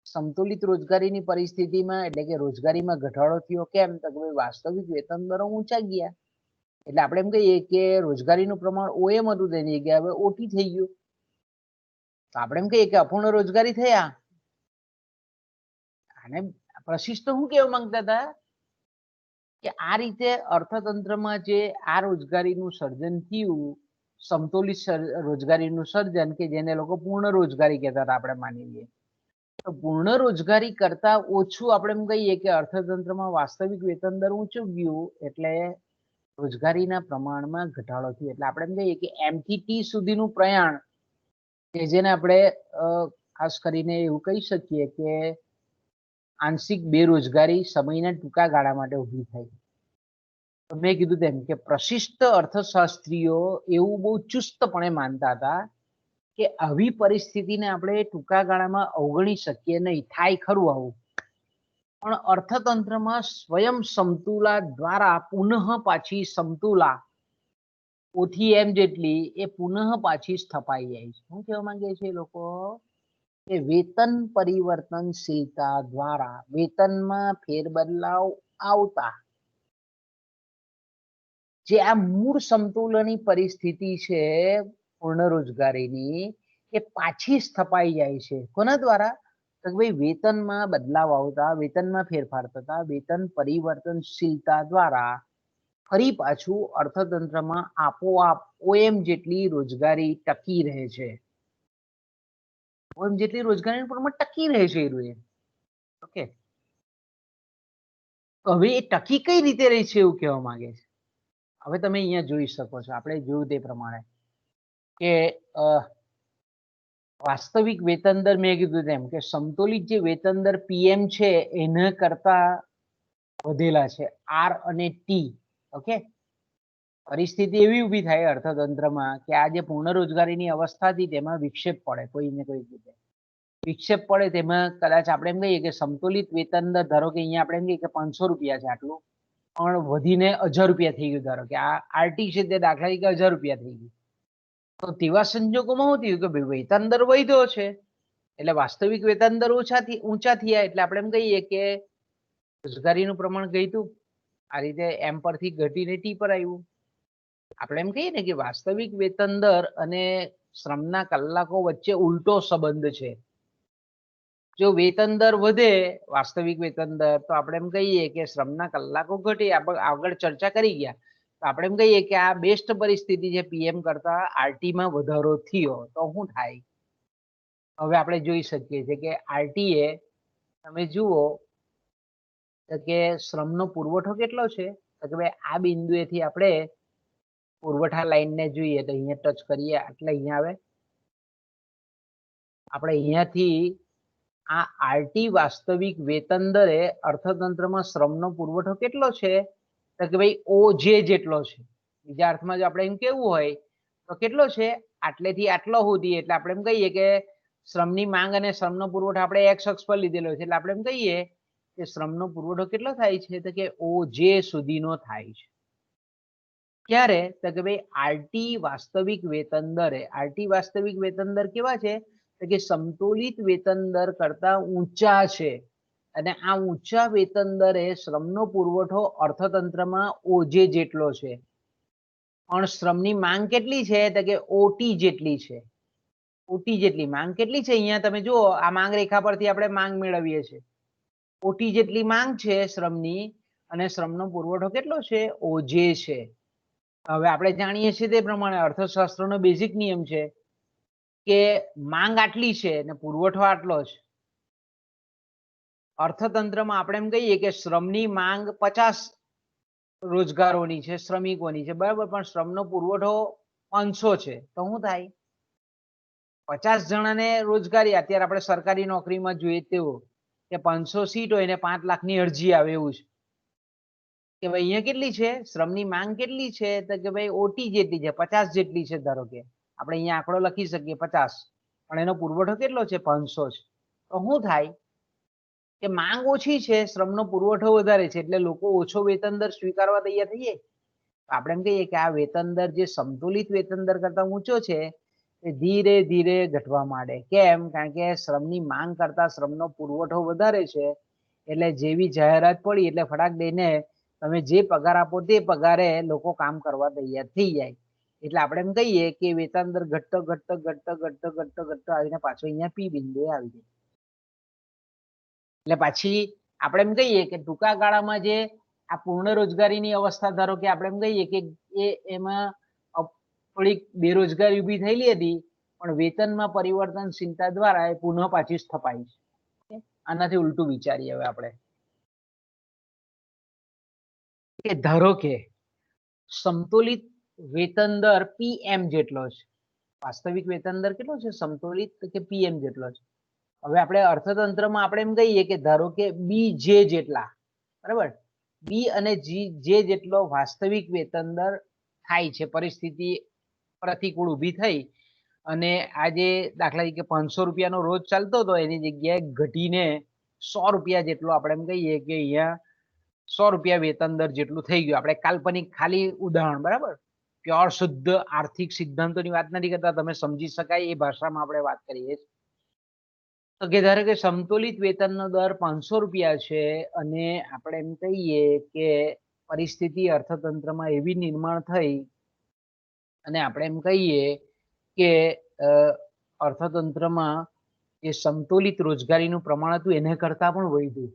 સમતોલિત રોજગારીની પરિસ્થિતિમાં એટલે કે રોજગારીમાં ઘટાડો થયો, કેમ? તો કે વાસ્તવિક વેતન દરો ઊંચા ગયા, એટલે આપણે એમ કહીએ કે રોજગારીનું પ્રમાણ ઓએમ હતું તેની જગ્યાએ હવે ઓટી થઈ ગયું. તો આપણે એમ કહીએ કે અપૂર્ણ રોજગારી થયા. અને પ્રશિષ્ટ શું કહેવા માંગતા હતા કે આ રીતે અર્થતંત્રમાં જે આ રોજગારીનું સર્જન થયું, સમતોલિત રોજગારીનું સર્જન, કે જેને લોકો પૂર્ણ રોજગારી કહેતા હતા, આપણે માની લઈએ તો પૂર્ણ રોજગારી કરતા ઓછું આપણે એમ કહીએ કે અર્થતંત્રમાં વાસ્તવિક વેતન દર ઊંચું ગયું, એટલે રોજગારીના પ્રમાણમાં ઘટાડો થયો. એટલે આપણે એમ કહીએ કે એમ થી ટી સુધીનું પ્રયાણ કે જેને આપણે ખાસ કરીને એવું કહી શકીએ કે આંશિક બેરોજગારી સમયના ટૂંકા ગાળા માટે ઊભી થઈ. મેં કીધું તેમ કે પ્રશિષ્ટ અર્થશાસ્ત્રીઓ એવું બહુ ચુસ્તપણે માનતા હતા કે આવી પરિસ્થિતિને આપણે ટૂંકા ગાળામાં અવગણી શકીએ નહીં. થાય ખરું આવું, પણ અર્થતંત્રમાં સ્વયં સમતુલા દ્વારા પુનઃ પાછી સમતુલા ઓથી એમ જેટલી એ પુનઃ પાછી સ્થપાઈ જાય છે. શું કહેવા માંગે છે એ લોકો કે વેતન પરિવર્તનશીલતા દ્વારા વેતનમાં ફેરબદલાવ આવતા જે આ મૂળ સમતુલનની પરિસ્થિતિ છે પૂર્ણ રોજગારીની, એ પાછી સ્થપાઈ જાય છે. કોના દ્વારા? તો ભાઈ વેતનમાં બદલાવ આવતા, વેતનમાં ફેરફાર થતા, વેતન પરિવર્તનશીલતા દ્વારા ફરી પાછું અર્થતંત્રમાં આપોઆપ ઓએમ જેટલી રોજગારી ટકી રહે છે. ઓએમ જેટલી રોજગારીનું પ્રમાણ ટકી રહે છે એ. ઓકે, હવે એ ટકી કઈ રીતે રહી છે એવું કહેવા માંગે છે. હવે તમે અહીંયા જોઈ શકો છો, આપણે જોયું તે પ્રમાણે કે વાસ્તવિક વેતન દર મેં કીધું તેમ કે સમતોલિત જે વેતન દર પીએમ છે એના કરતા વધેલા છે આર અને ટી. ઓકે, પરિસ્થિતિ એવી ઊભી થાય અર્થતંત્રમાં કે આ જે પૂર્ણ રોજગારીની અવસ્થા હતી તેમાં વિક્ષેપ પડે, કોઈને કોઈ રીતે વિક્ષેપ પડે. તેમાં કદાચ આપણે એમ કહીએ કે સમતોલિત વેતન દર ધારો કે અહીંયા આપણે એમ કહીએ કે 500 રૂપિયા છે આટલું, પણ વધીને 1000 રૂપિયા થઈ ગયું. ધારો કે આ આરટી છે તે દાખલા તરીકે 1000 રૂપિયા થઈ ગયું. તો તેવા સંજોગોમાં શું થયું કે ભાઈ વેતન દર વધ્યો છે એટલે વાસ્તવિક વેતન દર ઊંચા થયા, એટલે આપણે એમ કહીએ કે રોજગારીનું પ્રમાણ ઘટ્યું. આ રીતે એમ પરથી ઘટીને ટી પર આવ્યું. આપણે એમ કહીએ ને કે વાસ્તવિક વેતન દર અને શ્રમના કલાકો વચ્ચે ઉલટો સંબંધ છે. જો વેતન દર વધે, વાસ્તવિક વેતન દર, તો આપણે એમ કહીએ કે શ્રમના કલાકો ઘટે. આપણે આગળ ચર્ચા કરી ગયા, તો આપણે એમ કહીએ કે આ બેસ્ટ પરિસ્થિતિ છે, પીએમ કરતા આરટીમાં વધારો થયો તો શું થાય? હવે આપણે જોઈ શકીએ છીએ કે આરટી એ તમે જુઓ કે શ્રમનો પુરવઠો કેટલો છે, તો કે ભાઈ આ બિંદુએથી આપણે પુરવઠા લાઈનને જોઈએ તો અહીંયા ટચ કરીએ એટલે અહીંયા આવે. આપણે અહીંયાથી આ આરટી વાસ્તવિક વેતન દરે અર્થતંત્રમાં શ્રમનો પુરવઠો કેટલો છે, તો કે ભાઈ ઓ જે જેટલો છે. બીજા અર્થમાં જો આપણે એમ કેવું હોય તો કેટલો છે? આટલેથી આટલો સુધી. એટલે આપણે એમ કહીએ કે શ્રમની માંગ અને શ્રમનો પુરવઠો આપણે એક્સ અક્ષ પર લીધેલો છે. એટલે આપણે એમ કહીએ કે શ્રમનો પુરવઠો કેટલો થાય છે? તો કે ઓજે સુધીનો થાય છે. ક્યારે? તો કે ભાઈ આરટી વાસ્તવિક વેતન દરે. આરટી વાસ્તવિક વેતન દર કેવા છે? તો કે સમતોલિત વેતન દર કરતા ઊંચા છે. અને આ ઊંચા વેતન દરે શ્રમનો પુરવઠો અર્થતંત્રમાં ઓજે જેટલો છે. પણ શ્રમની માંગ કેટલી છે? તો કે ઓટી જેટલી છે. ઓટી જેટલી માંગ કેટલી છે? અહીંયા તમે જુઓ, આ માંગ રેખા પરથી આપણે માંગ મેળવીએ છીએ. ઓટી જેટલી માંગ છે શ્રમની, અને શ્રમનો પુરવઠો કેટલો છે? ઓજે છે. હવે આપણે જાણીએ છીએ તે પ્રમાણે અર્થશાસ્ત્રનો બેઝિક નિયમ છે કે માંગ આટલી છે અને પુરવઠો આટલો છે. અર્થતંત્રમાં આપણે એમ કહીએ કે શ્રમની માંગ 50 રોજગારોની છે, શ્રમિકોની છે, બરાબર, પણ શ્રમનો પુરવઠો 500 છે. તો શું થાય? 50 જણાને રોજગારી. અત્યારે આપણે સરકારી નોકરીમાં જોઈએ તેવું કે 500 સીટ હોય ને 5 લાખની અરજી આવે એવું છે. કે ભાઈ અહીંયા કેટલી છે? શ્રમની માંગ કેટલી છે? તો કે ભાઈ ઓટી જેટલી છે, 50 જેટલી છે. ધારો કે આપણે અહીંયા આંકડો લખી શકીએ 50, પણ એનો પુરવઠો કેટલો છે? 500 છે. તો શું થાય કે માંગ ઓછી છે, શ્રમનો પુરવઠો વધારે છે, એટલે લોકો ઓછો વેતન દર સ્વીકારવા તૈયાર થઈ જાય. આપણે એમ કહીએ કે આ વેતન દર જે સંતુલિત વેતન દર કરતા ઊંચો છે એ ધીરે ધીરે ઘટવા માંડે. કેમ? કારણ કે શ્રમની માંગ કરતા શ્રમનો પુરવઠો વધારે છે. એટલે જેવી જાહેરાત પડી એટલે ફટાક દઈને તમે જે પગાર આપો તે પગારે લોકો કામ કરવા તૈયાર થઈ જાય. એટલે આપણે એમ કહીએ કે વેતન દર ઘટતો ઘટતો ઘટતો ઘટતો ઘટતો ઘટતો આવીને પાછો અહીંયા પી બિંદુએ આવી જાય. એટલે પછી આપણે એમ કહીએ કે ટૂંકા ગાળામાં જે આ પૂર્ણ રોજગારીની અવસ્થા, ધારો કે આપણે એમ કહીએ કે એમાં થોડીક બેરોજગારી ઊભી થયેલી હતી, પણ વેતનમાં પરિવર્તનશીલતા દ્વારા એ પુનઃ પાછી સ્થપાઈ છે. આનાથી ઉલટું વિચારીએ હવે આપણે કે ધારો કે સમતોલિત વેતન દર પીએમ જેટલો છે. વાસ્તવિક વેતન દર કેટલો છે સમતોલિત? તો કે પીએમ જેટલો છે. હવે આપણે અર્થતંત્રમાં આપણે એમ કહીએ કે ધારો કે બી જે જેટલા, બરાબર, બી અને જે જેટલો વાસ્તવિક વેતન દર થાય છે. પરિસ્થિતિ પ્રતિકૂળ ઊભી થઈ અને આજે દાખલા તરીકે 500 રૂપિયાનો રોજ ચાલતો હતો, એની જગ્યાએ ઘટીને 100 રૂપિયા જેટલો આપણે એમ કહીએ કે અહીંયા 100 રૂપિયા વેતન દર જેટલું થઈ ગયું. આપણે કાલ્પનિક ખાલી ઉદાહરણ, બરાબર, પ્યોર શુદ્ધ આર્થિક સિદ્ધાંતોની વાત નથી કરતા, તમે સમજી શકાય એ ભાષામાં આપણે વાત કરીએ. તો કે ધારો કે સમતોલિત વેતનનો દર 500 રૂપિયા છે અને આપણે એમ કહીએ કે પરિસ્થિતિ અર્થતંત્રમાં એવી નિર્માણ થઈ અને આપણે એમ કહીએ કે અર્થતંત્રમાં જે સંતુલિત રોજગારીનું પ્રમાણ હતું એને કરતા પણ વધ્યું.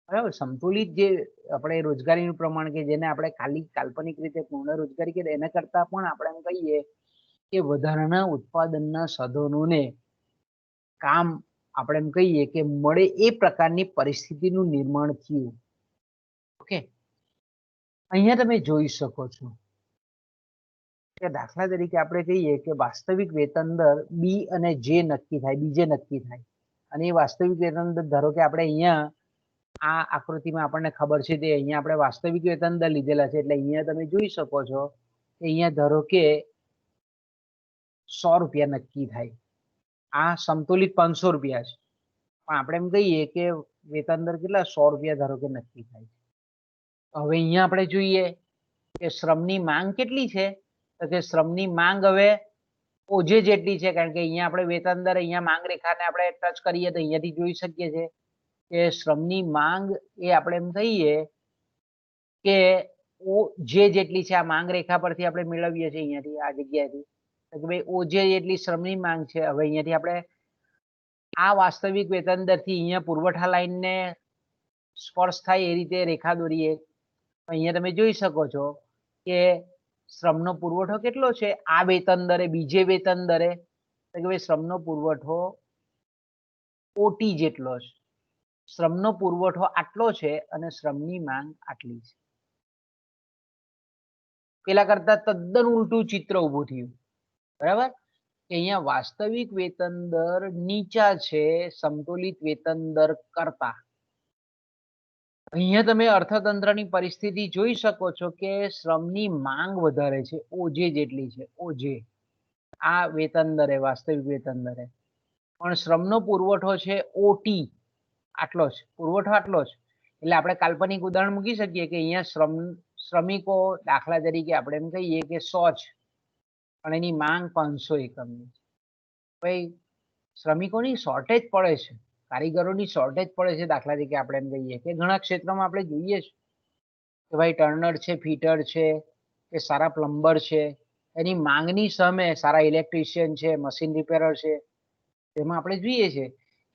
બરાબર, સંતુલિત જે આપણે રોજગારીનું પ્રમાણ કે જેને આપણે ખાલી કાલ્પનિક રીતે પૂર્ણ રોજગારી કે એના કરતા પણ આપણે એમ કહીએ કે વધારાના ઉત્પાદનના સાધનોને કામ આપણે એમ કહીએ કે મળે એ પ્રકારની પરિસ્થિતિનું નિર્માણ થયું. ઓકે, અહીંયા તમે જોઈ શકો છો કે દાખલા તરીકે આપણે કહીએ કે વાસ્તવિક વેતન દર બી અને જે નક્કી થાય, બીજે નક્કી થાય, અને એ વાસ્તવિક વેતન દર ધારો કે આપણે અહીંયા આ આકૃતિમાં આપણને ખબર છે તે અહીંયા આપણે વાસ્તવિક વેતન દર લીધેલા છે. એટલે અહીંયા તમે જોઈ શકો છો કે અહીંયા ધારો કે 100 રૂપિયા નક્કી થાય, આ સમતોલિત 500 રૂપિયા છે, પણ આપણે એમ કહીએ કે વેતન દર કેટલા? 100 રૂપિયા ધારો કે નક્કી થાય. હવે અહીંયા આપણે જોઈએ કે શ્રમની માંગ કેટલી છે? તો કે શ્રમની માંગ હવે ઓજે જેટલી છે, કારણ કે અહીંયા આપણે વેતન દર અહીંયા માંગ રેખાને આપણે ટચ કરીએ તો અહીંયાથી જોઈ શકીએ છીએ કે શ્રમની માંગ એ આપણે એમ કહીએ કે જે જેટલી છે. આ માંગ રેખા પરથી આપણે મેળવીએ છીએ અહીંયાથી, આ જગ્યાએથી, કે ભાઈ ઓજે જેટલી શ્રમની માંગ છે. હવે અહીંયાથી આપણે આ વાસ્તવિક વેતન દરથી અહીંયા પુરવઠા લાઈનને સ્પર્શ થાય એ રીતે રેખા દોરીએ. અહીંયા તમે જોઈ શકો છો કે શ્રમનો પુરવઠો કેટલો છે આ વેતન દરે, બીજે વેતન દરે? તો કે ભાઈ શ્રમનો પુરવઠો ઓટી જેટલો છે. શ્રમનો પુરવઠો આટલો છે અને શ્રમની માંગ આટલી છે. પેલા કરતા તદ્દન ઉલટું ચિત્ર ઊભું થયું, બરાબર, કે અહીંયા વાસ્તવિક વેતન દર નીચા છે સમતોલિત વેતન દર કરતા. અહીંયા તમે અર્થતંત્રની પરિસ્થિતિ જોઈ શકો છો કે શ્રમની માંગ વધારે છે, ઓજે જેટલી છે, ઓજે આ વેતન દરે, વાસ્તવિક વેતન દરે, પણ શ્રમનો પુરવઠો છે ઓટી, આટલો જ પુરવઠો, આટલો જ. એટલે આપણે કાલ્પનિક ઉદાહરણ મૂકી શકીએ કે અહીંયા શ્રમિકો દાખલા તરીકે આપણે એમ કહીએ કે 100 છે, પણ એની માંગ 500 એકમની. ભાઈ શ્રમિકોની શોર્ટેજ પડે છે, કારીગરોની શોર્ટેજ પડે છે. દાખલા તરીકે આપણે એમ કહીએ કે ઘણા ક્ષેત્રોમાં આપણે જોઈએ છે કે ભાઈ ટર્નર છે, ફિટર છે, કે સારા પ્લમ્બર છે, એની માંગની સામે સારા ઇલેક્ટ્રિશિયન છે, મશીન રિપેરર છે, તેમાં આપણે જોઈએ છે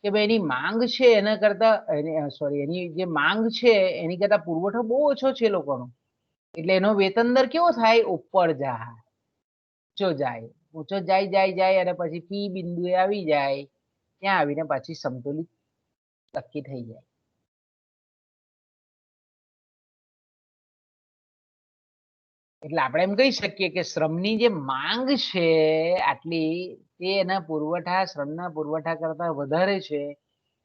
કે ભાઈ એની માંગ છે એના કરતા, એની જે માંગ છે એની કરતા પુરવઠો બહુ ઓછો છે લોકોનો. એટલે એનો વેતન દર કેવો થાય? ઉપર જાય, ઊંચો જાય, ઊંચો જાય જાય જાય અને પછી પી બિંદુએ આવી જાય, ત્યાં આવીને પાછી સંતુલિત નક્કી થઈ જાય. એટલે આપણે એમ કહી શકીએ કે શ્રમની જે માંગ છે આટલી, તે એના પુરવઠા, શ્રમના પુરવઠા કરતા વધારે છે.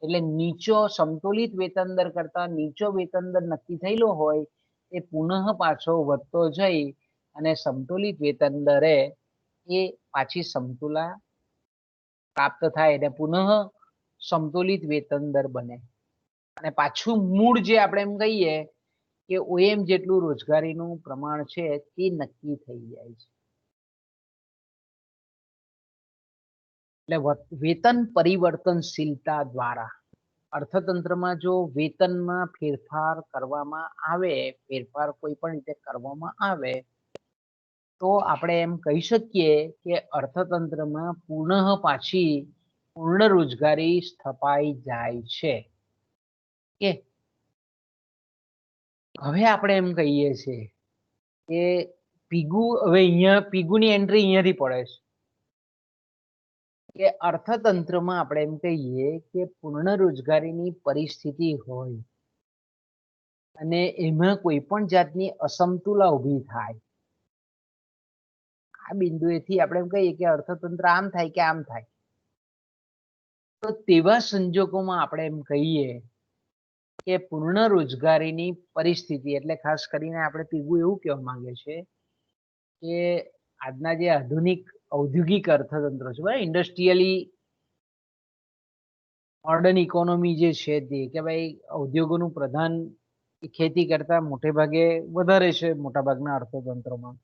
એટલે નીચો સંતુલિત વેતન દર કરતા નીચો વેતન દર નક્કી થયેલો હોય એ પુનઃ પાછો વધતો જઈ અને સંતુલિત વેતન દરે એ પાછી સમતુલા પ્રાપ્ત થાય એટલે પુનઃ સંતુલિત વેતન દર બને અને પાછું મૂળ જે આપણે એમ કહીએ કે ઓએમ જેટલું રોજગારીનું પ્રમાણ છે તે નક્કી થઈ જાય છે. એટલે વેતન પરિવર્તનશીલતા દ્વારા અર્થતંત્રમાં જો વેતનમાં ફેરફાર કરવામાં આવે, ફેરફાર કોઈ પણ રીતે કરવામાં આવે, તો આપણે એમ કહી શકીએ કે અર્થતંત્રમાં પુનઃ પાછી પૂર્ણ રોજગારી સ્થપાઈ જાય છે. કે હવે આપણે એમ કહીએ છીએ કે પીગુ, હવે અહીંયા પીગુની એન્ટ્રી અહીંયાથી પડે છે કે અર્થતંત્રમાં આપણે એમ કહીએ કે પૂર્ણ રોજગારીની પરિસ્થિતિ હોય અને એમાં કોઈ પણ જાતની અસમતુલા ઊભી થાય, આ બિંદુએથી આપણે એમ કહીએ કે અર્થતંત્ર આમ થાય કે આમ થાય, તો તેવા સંજોગોમાં આપણે એમ કહીએ કે પૂર્ણ રોજગારીની પરિસ્થિતિ, એટલે ખાસ કરીને આપણે પીગુ એવું કહેવા માંગે છે કે આજના જે આધુનિક ઔદ્યોગિક અર્થતંત્ર છે, બરાબર, ઇન્ડસ્ટ્રીયલી મોડર્ન ઇકોનોમી જે છે તે, કે ભાઈ ઉદ્યોગોનું પ્રધાન ખેતી કરતા મોટે ભાગે વધારે છે મોટા ભાગના અર્થતંત્રોમાં,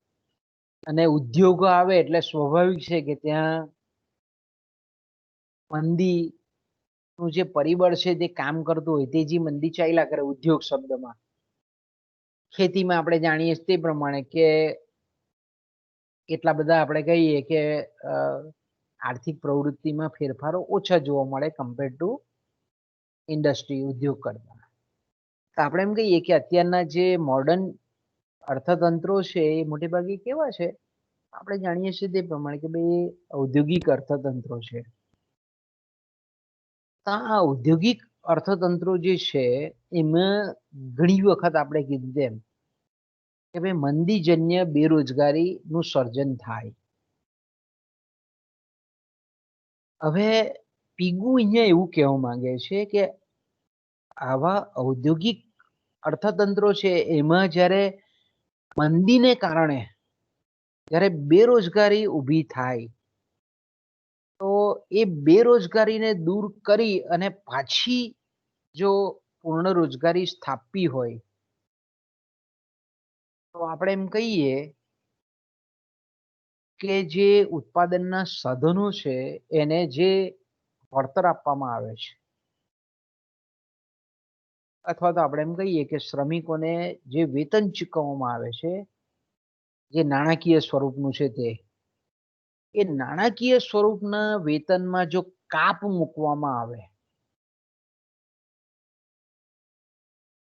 અને ઉદ્યોગો આવે એટલે સ્વાભાવિક છે કે ત્યાં મંદી નું જે પરિબળ છે તે કામ કરતું હોય, તેજી મંદી ચાલ્યા કરે. ઉદ્યોગ શબ્દમાં ખેતીમાં આપણે જાણીએ તે પ્રમાણે કે એટલા બધા આપણે કહીએ કે આર્થિક પ્રવૃત્તિમાં ફેરફારો ઓછા જોવા મળે કમ્પેર ટુ ઇન્ડસ્ટ્રી, ઉદ્યોગ કરતા. આપણે એમ કહીએ કે અત્યારના જે મોડર્ન અર્થતંત્રો છે એ મોટે ભાગે કેવા છે, આપણે જાણીએ છીએ તે પ્રમાણે કે ભાઈ ઔદ્યોગિક અર્થતંત્રો છે. આ ઔદ્યોગિક અર્થતંત્રો જે છે એમાં ઘણી વખત આપણે કીધું તેમ કે ભાઈ મંદીજન્ય બેરોજગારીનું સર્જન થાય. હવે પીગુ અહીંયા એવું કહેવા માંગે છે કે આવા ઔદ્યોગિક અર્થતંત્રો છે એમાં જ્યારે મંદીને કારણે જ્યારે બેરોજગારી ઊભી થાય, તો એ બેરોજગારીને દૂર કરી અને પાછી જો પૂર્ણ રોજગારી સ્થાપવી હોય, તો આપણે એમ કહીએ કે જે ઉત્પાદનના સાધનો છે એને જે વળતર આપવામાં આવે છે, અથવા તો આપણે એમ કહીએ કે શ્રમિકોને જે વેતન ચૂકવવામાં આવે છે, જે નાણાકીય સ્વરૂપનું છે તે, એ નાણાકીય સ્વરૂપના વેતનમાં જો કાપ મૂકવામાં આવે,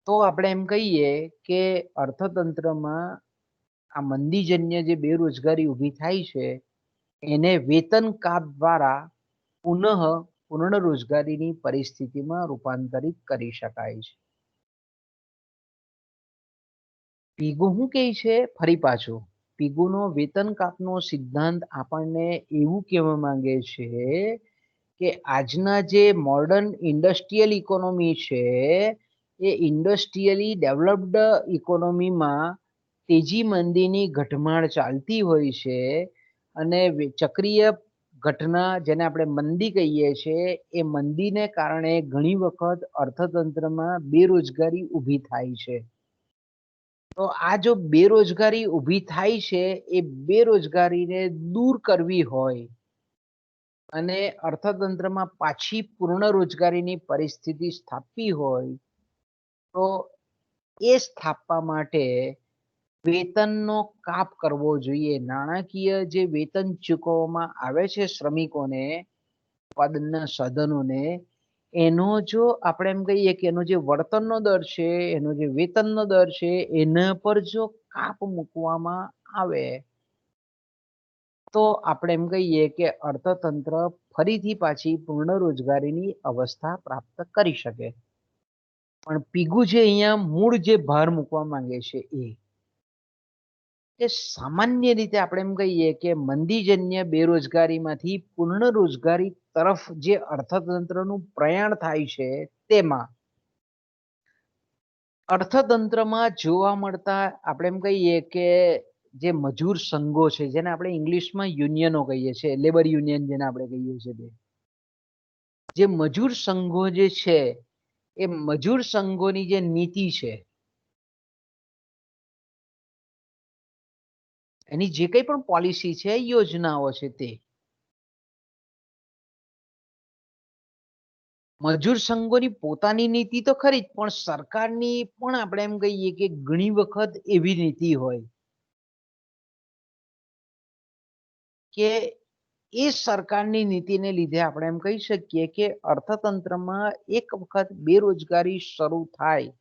તો આપણે એમ કહીએ કે અર્થતંત્રમાં આ મંદીજન્ય જે બેરોજગારી ઊભી થાય છે એને વેતન કાપ દ્વારા પુનઃ પૂર્ણ રોજગારીની પરિસ્થિતિમાં રૂપાંતરિત કરી શકાય છે. પીગુ શું કહે છે? ફરી પાછું પીગુનો વેતન કાપનો સિદ્ધાંત આપણને એવું કહેવા માંગે છે કે આજના જે મોડર્ન ઇન્ડસ્ટ્રીયલ ઇકોનોમી છે એ ઇન્ડસ્ટ્રીયલી ડેવલપ્ડ ઇકોનોમીમાં તેજી મંદીની ઘટમાળ ચાલતી હોય છે અને ચક્રીય ઘટના જેને આપણે મંદી કહીએ છીએ એ મંદીને કારણે ઘણી વખત અર્થતંત્રમાં બેરોજગારી ઊભી થાય છે. તો આ જો બેરોજગારી ઊભી થાય છે એ બેરોજગારીને દૂર કરવી હોય અને અર્થતંત્રમાં પાછી પૂર્ણ રોજગારીની પરિસ્થિતિ સ્થાપવી હોય તો એ સ્થાપવા માટે વેતનનો કાપ કરવો જોઈએ. નાણાકીય જે વેતન ચૂકવવામાં આવે છે શ્રમિકોને, ઉત્પાદનના સાધનોને, એનો જો આપણે એમ કહીએ કે એનો જે વર્તનનો દર છે, એનો જે વેતનનો દર છે, એના પર જો કાપ મૂકવામાં આવે તો આપણે એમ કહીએ કે અર્થતંત્ર ફરીથી પાછી પૂર્ણ રોજગારીની અવસ્થા પ્રાપ્ત કરી શકે. પણ પીગુ જે અહીંયા મૂળ જે ભાર મૂકવા માંગે છે એ કે સામાન્ય રીતે આપણે એમ કહીએ કે મંદીજન્ય બેરોજગારીમાંથી પૂર્ણ રોજગારી તરફ જે અર્થતંત્રનું પ્રયાણ થાય છે તેમાં અર્થતંત્રમાં જોવા મળતા આપણે એમ કહીએ કે જે મજૂર સંઘો છે જેને આપણે ઇંગ્લિશમાં યુનિયનો કહીએ છીએ, લેબર યુનિયન જેને આપણે કહીએ છીએ, જે મજૂર સંઘો જે છે એ મજૂર સંઘોની જે નીતિ છે એની જે કંઈ પણ પોલિસી છે, યોજનાઓ છે, તે મજૂર સંઘોની પોતાની નીતિ તો ખરી જ, પણ સરકારની પણ આપણે એમ કહીએ કે ઘણી વખત એવી નીતિ હોય કે એ સરકારની નીતિને લીધે આપણે એમ કહી શકીએ કે અર્થતંત્રમાં એક વખત બેરોજગારી શરૂ થાય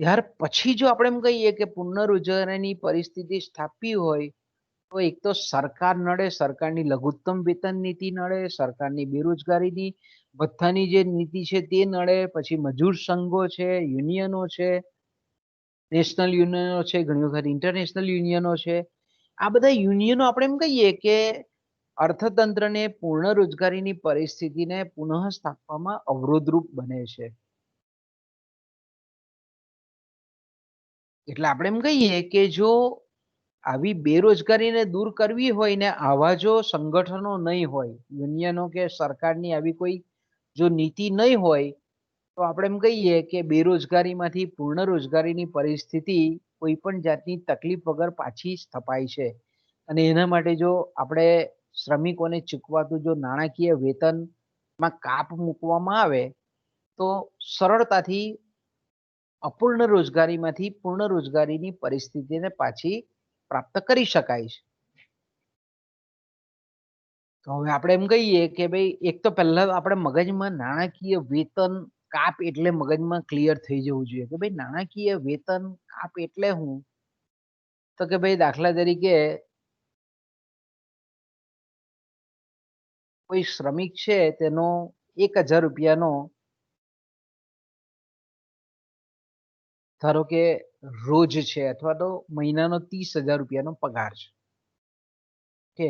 ત્યાર પછી જો આપણે એમ કહીએ કે પૂર્ણ રોજગારીની પરિસ્થિતિ સ્થાપવી હોય તો એક તો સરકાર નડે, સરકારની લઘુત્તમ વેતન નીતિ નડે, સરકારની બેરોજગારીની ભથ્થાની જે નીતિ છે તે નડે, પછી મજૂર સંઘો છે, યુનિયનો છે, નેશનલ યુનિયનો છે, ઘણી વખત ઇન્ટરનેશનલ યુનિયનો છે. આ બધા યુનિયનો આપણે એમ કહીએ કે અર્થતંત્રને પૂર્ણ રોજગારીની પરિસ્થિતિને પુનઃ સ્થાપવામાં અવરોધરૂપ બને છે. એટલે આપણે એમ કહીએ કે જો આવી બેરોજગારીને દૂર કરવી હોય ને આવા જો સંગઠનો નહીં હોય, યુનિયનો કે સરકારની આવી કોઈ જો નીતિ નહીં હોય તો આપણે એમ કહીએ કે બેરોજગારીમાંથી પૂર્ણ રોજગારીની પરિસ્થિતિ કોઈ પણ જાતની તકલીફ વગર પાછી સ્થપાય છે. અને એના માટે જો આપણે શ્રમિકોને ચૂકવાતું જો નાણાકીય વેતનમાં કાપ મૂકવામાં આવે તો સરળતાથી અપૂર્ણ રોજગારીમાંથી પૂર્ણ રોજગારીની પરિસ્થિતિને પાછી પ્રાપ્ત કરી શકાય છે. તો હવે આપણે એમ કહીએ કે ભાઈ એક તો પહેલા આપણે મગજમાં નાણાકીય વેતન કાપ એટલે મગજમાં ક્લિયર થઈ જવું જોઈએ કે ભાઈ નાણાકીય વેતન કાપ એટલે હું, તો કે ભાઈ દાખલા તરીકે કોઈ શ્રમિક છે તેનો 1000 રૂપિયાનો ધારો કે રોજ છે અથવા તો મહિનાનો 30,000 રૂપિયાનો પગાર છે. કે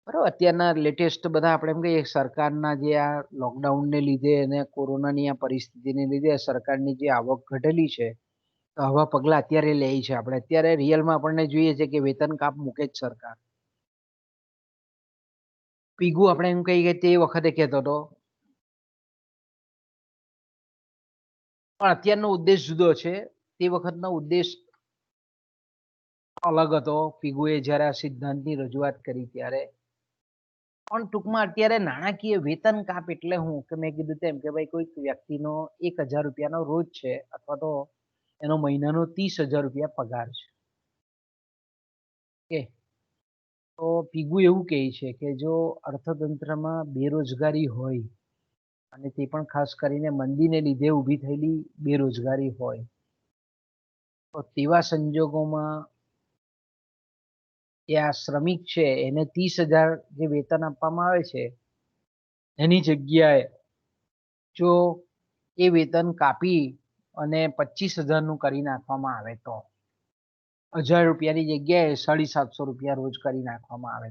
બરાબર, અત્યારના લેટેસ્ટ બધા આપણે એમ કહીએ સરકારના જે આ લોકડાઉનને લીધે અને કોરોનાની આ પરિસ્થિતિને લીધે સરકારની જે આવક ઘટેલી છે તો આવા પગલાં અત્યારે લે છે. આપણે અત્યારે રિયલમાં આપણને જોઈએ છે કે વેતન કાપ મૂકે જ સરકાર. પીગુ આપણે એમ કહીએ તે વખતે કહેતો હતો, પણ અત્યારનો ઉદ્દેશ જુદો છે. તે વખતનો ઉદ્દેશ અલગ હતો પીગુએ જ્યારે આ સિદ્ધાંતની રજૂઆત કરી ત્યારે. પણ ટૂંકમાં અત્યારે નાણાકીય વેતન કાપ એટલે હું કે મેં કીધું તેમ કે ભાઈ કોઈક વ્યક્તિનો 1000 રૂપિયાનો રોજ છે અથવા તો એનો મહિનાનો 30,000 રૂપિયા પગાર છે. કે તો પીગુ એવું કહે છે કે જો અર્થતંત્રમાં બેરોજગારી હોય અને તે પણ ખાસ કરીને મંદીને લીધે ઊભી થયેલી બેરોજગારી હોય તો તેવા સંજોગોમાં જે આ શ્રમિક છે એને 30,000 જે વેતન આપવામાં આવે છે એની જગ્યાએ જો એ વેતન કાપી અને 25,000નું કરી નાખવામાં આવે તો 1000 રૂપિયાની જગ્યાએ 750 રૂપિયા રોજ કરી નાખવામાં આવે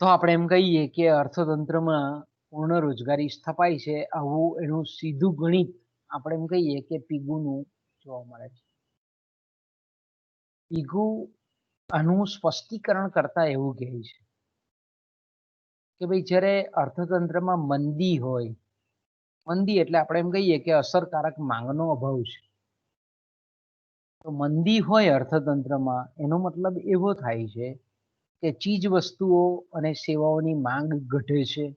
તો આપણે એમ કહીએ કે અર્થતંત્રમાં પૂર્ણ રોજગારી સ્થપાય છે, આવું એનું સીધું ગણિત આપણે એમ કહીએ કે પીગુનું જોવા મળે છે. પીગુ આનું સ્પષ્ટીકરણ કરતા એવું કહે છે કે ભાઈ જ્યારે અર્થતંત્રમાં મંદી હોય, મંદી એટલે આપણે એમ કહીએ કે અસરકારક માંગનો અભાવ છે. તો મંદી હોય અર્થતંત્રમાં એનો મતલબ એવો થાય છે કે ચીજ વસ્તુઓ અને સેવાઓની માંગ ઘટે છે.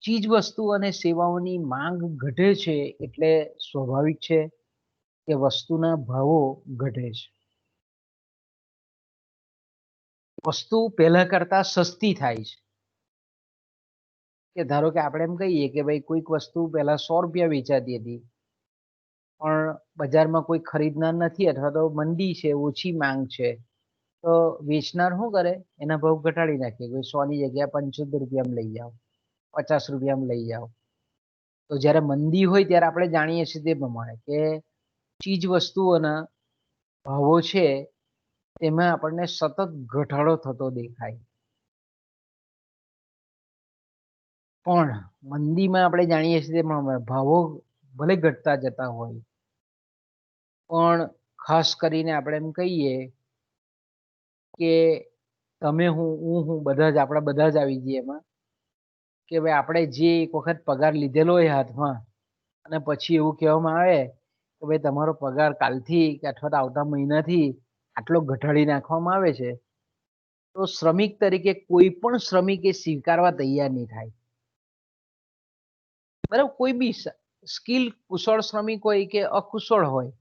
ચીજ વસ્તુ અને સેવાઓની માંગ ઘટે છે એટલે સ્વાભાવિક છે કે વસ્તુના ભાવો ઘટે છે. વસ્તુ પહેલા કરતા સસ્તી થાય છે. કે ધારો કે આપણે એમ કહીએ કે ભાઈ કોઈક વસ્તુ પહેલા 100 રૂપિયા વેચાતી હતી, પણ બજારમાં કોઈ ખરીદનાર નથી અથવા તો મંદી છે, ઓછી માંગ છે, તો વેચનાર શું કરે, એના ભાવ ઘટાડી નાખે. કોઈ 100 ની જગ્યાએ 75 રૂપિયામાં લઈ જાઓ, 50 રૂપિયામાં લઈ જાઓ. તો જ્યારે મંદી હોય ત્યારે આપણે જાણીએ છીએ તે પ્રમાણે કે ચીજ વસ્તુઓના ભાવો છે તેમાં આપણને સતત ઘટાડો થતો દેખાય. પણ મંદીમાં આપણે જાણીએ છીએ તે પ્રમાણે ભાવો ભલે ઘટતા જતા હોય, પણ ખાસ કરીને આપણે એમ કહીએ કે તમે હું બધા જ આપણા બધા જ આવી જઈએ એમાં કે ભાઈ આપણે જે એક વખત પગાર લીધેલો હોય હાથમાં અને પછી એવું કહેવામાં આવે કે ભાઈ તમારો પગાર કાલથી કે અથવા તો આવતા મહિનાથી આટલો ઘટાડી નાખવામાં આવે છે, તો શ્રમિક તરીકે કોઈ પણ શ્રમિક એ સ્વીકારવા તૈયાર નહીં થાય. બરાબર, કોઈ બી સ્કિલ કુશળ શ્રમિક હોય કે અકુશળ હોય,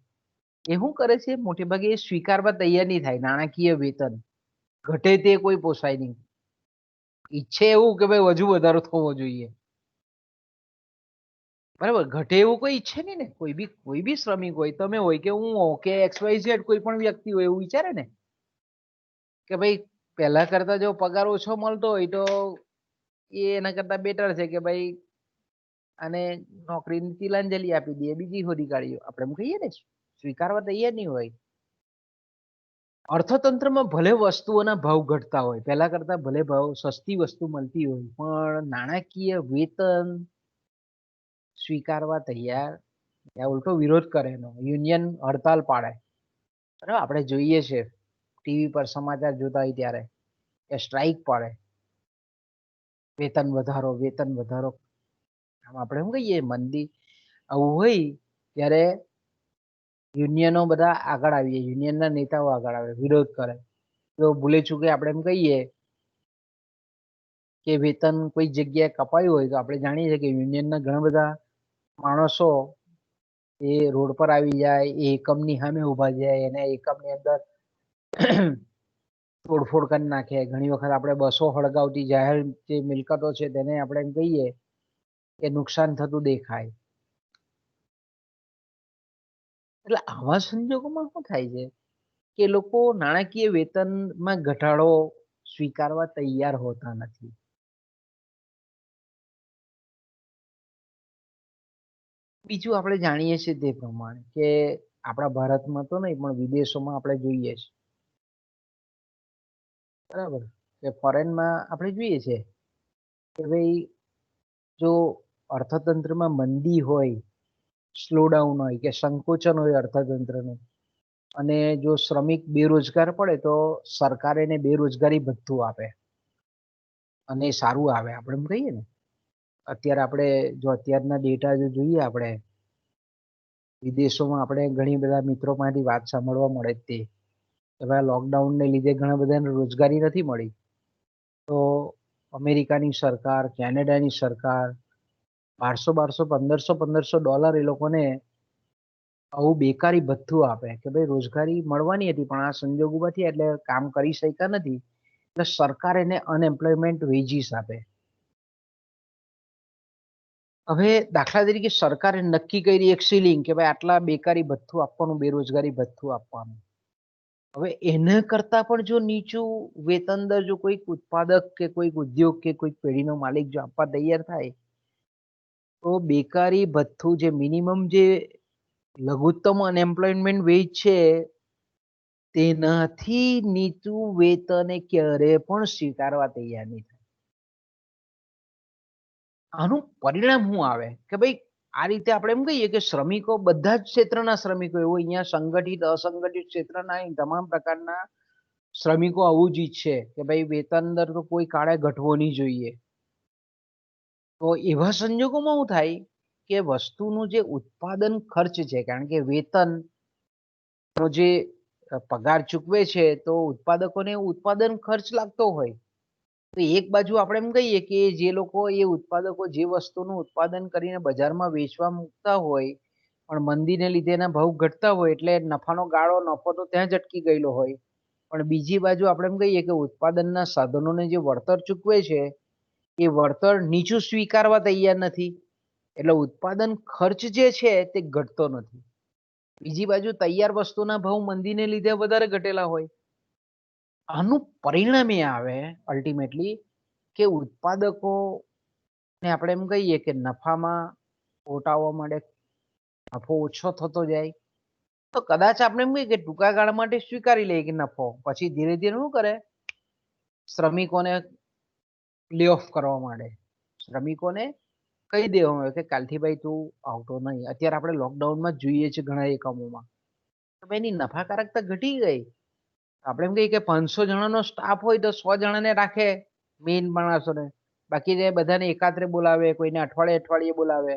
એ શું કરે છે મોટે ભાગે એ સ્વીકારવા તૈયાર નહીં થાય. નાણાકીય વેતન ઘટે તે કોઈ પોસાય નહીં. ઈચ્છે એવું કે ભાઈ હજુ વધારો થવો જોઈએ. બરાબર, ઘટે એવું કોઈ ઈચ્છે નહીં ને. કોઈ બી શ્રમિક હોય, તમે હોય કે હું હો કે XYZ કોઈ પણ વ્યક્તિ હોય, એવું વિચારે ને કે ભાઈ પહેલા કરતા જો પગાર ઓછો મળતો હોય તો એ એના કરતા બેટર છે કે ભાઈ અને નોકરીની તિલાંજલિ આપી દઈએ, બીજી શોધી કાઢીએ. આપણે એમ કહીએ ને, સ્વીકારવા તૈયાર નહીં હોય. અર્થતંત્રમાં ભલે વસ્તુઓના ભાવ ઘટતા હોય, પહેલા કરતા ભલે ભાવ સસ્તી વસ્તુ મળતી હોય, પણ નાણાકીય વેતન સ્વીકારવા તૈયાર, ઉલટો વિરોધ કરે એનો. યુનિયન હડતાલ પાડે. બરાબર, આપણે જોઈએ છે ટીવી પર સમાચાર જોતા હોય ત્યારે કે સ્ટ્રાઇક પાડે, વેતન વધારો, વેતન વધારો. આમ આપણે શું કહીએ, મંદી આવું હોય ત્યારે યુનિયનો બધા આગળ આવીએ, યુનિયનના નેતાઓ આગળ આવે, વિરોધ કરે. તો ભૂલે ચૂકે આપણે એમ કહીએ કે વેતન કોઈ જગ્યાએ કપાયું હોય તો આપણે જાણીએ છીએ કે યુનિયનના ઘણા બધા માણસો એ રોડ પર આવી જાય, એ એકમની સામે ઉભા જાય, એને એકમની અંદર તોડફોડ કરી નાખે. ઘણી વખત આપણે બસો સળગાવતી જાહેર જે મિલકતો છે તેને આપણે એમ કહીએ કે નુકસાન થતું દેખાય. એટલે આવા સંજોગોમાં શું થાય છે કે લોકો નાણાકીય વેતનમાં ઘટાડો સ્વીકારવા તૈયાર હોતા નથી. બીજું આપણે જાણીએ છીએ તે પ્રમાણે કે આપણા ભારતમાં તો નહીં પણ વિદેશોમાં આપણે જોઈએ છે, બરાબર, કે ફોરેનમાં આપણે જોઈએ છે કે ભાઈ જો અર્થતંત્રમાં મંદી હોય, સ્લોડાઉન હોય કે સંકોચન હોય અર્થતંત્રનું, અને જો શ્રમિક બેરોજગાર પડે તો સરકાર એને બેરોજગારી ભથ્થું આપે અને સારું આવે. આપણે એમ કહીએ ને, અત્યારે આપણે જો અત્યારના ડેટા જો જોઈએ, આપણે વિદેશોમાં આપણે ઘણી બધા મિત્રો પાસેથી વાત સાંભળવા મળે તે કે ભાઈ લોકડાઉનને લીધે ઘણા બધાને રોજગારી નથી મળી, તો અમેરિકાની સરકાર, કેનેડાની સરકાર 1200 $1500 એ લોકોને આવું બેકારી ભથ્થું આપે કે ભાઈ રોજગારી મળવાની હતી પણ આ સંજોગ ઉભા થયા એટલે કામ કરી શક્યા નથી, એટલે સરકાર એને અનએમ્પ્લોયમેન્ટ વેજીસ આપે. હવે દાખલા તરીકે સરકારે નક્કી કરી એક સીલિંગ કે ભાઈ આટલા બેકારી ભથ્થું આપવાનું, બેરોજગારી ભથ્થું આપવાનું. હવે એના કરતા પણ જો નીચું વેતન દર જો કોઈક ઉત્પાદક કે કોઈક ઉદ્યોગ કે કોઈક પેઢીનો માલિક જો આપવા તૈયાર થાય, તો બેકારી ભથ્થું જે મિનિમમ જે લઘુત્તમ અનએમ્પ્લોયમેન્ટ વેજ છે તેનાથી નીચું વેતન એ ક્યારે પણ સ્વીકારવા તૈયાર નહીં થાય. આનું પરિણામ શું આવે કે ભાઈ આ રીતે આપણે એમ કહીએ કે શ્રમિકો બધા જ ક્ષેત્રના શ્રમિકો એવું અહીંયા સંગઠિત અસંગઠિત ક્ષેત્રના તમામ પ્રકારના શ્રમિકો આવું જ ઈચ્છે કે ભાઈ વેતન દર તો કોઈ કાળે ઘટવો નહીં જોઈએ. તો એવા સંજોગોમાં શું થાય કે વસ્તુનું જે ઉત્પાદન ખર્ચ છે, કારણ કે વેતન જે પગાર ચૂકવે છે તો ઉત્પાદકોને ઉત્પાદન ખર્ચ લાગતો હોય. તો એક બાજુ આપણે એમ કહીએ કે જે લોકો એ ઉત્પાદકો જે વસ્તુનું ઉત્પાદન કરીને બજારમાં વેચવા મૂકતા હોય પણ મંદીને લીધે એના ભાવ ઘટતા હોય એટલે નફાનો ગાળો નફો તો ત્યાં જ અટકી ગયેલો હોય. પણ બીજી બાજુ આપણે એમ કહીએ કે ઉત્પાદનના સાધનોને જે વળતર ચૂકવે છે એ વળતર નીચું સ્વીકારવા તૈયાર નથી, એટલે ઉત્પાદન ખર્ચ જે છે તે ઘટતો નથી. બીજી બાજુ તૈયાર વસ્તુના ભાવ મંદીને લીધે વધારે ઘટેલા હોય. આનું પરિણામ એ આવે અલ્ટિમેટલી કે ઉત્પાદકો ને આપણે એમ કહીએ કે નફામાં ખોટ આવવા માંડે, નફો ઓછો થતો જાય. તો કદાચ આપણે એમ કહીએ કે ટૂંકા ગાળા માટે સ્વીકારી લઈએ કે નફો, પછી ધીરે ધીરે શું કરે, શ્રમિકોને લે ઓફ કરવા માંડે. શ્રમિકોને કહી દેવામાં આવે કે કાલથી ભાઈ તું આવતો નહીં. અત્યારે આપણે લોકડાઉનમાં જ જોઈએ છીએ ઘણા એકમોમાં તો એની નફાકારકતા ઘટી ગઈ. આપણે એમ કહીએ કે 500 જણાનો સ્ટાફ હોય તો 100 જણાને રાખે મેઇન માણસોને, બાકી જે બધાને એકાત્રે બોલાવે, કોઈને અઠવાડિયે અઠવાડિયે બોલાવે.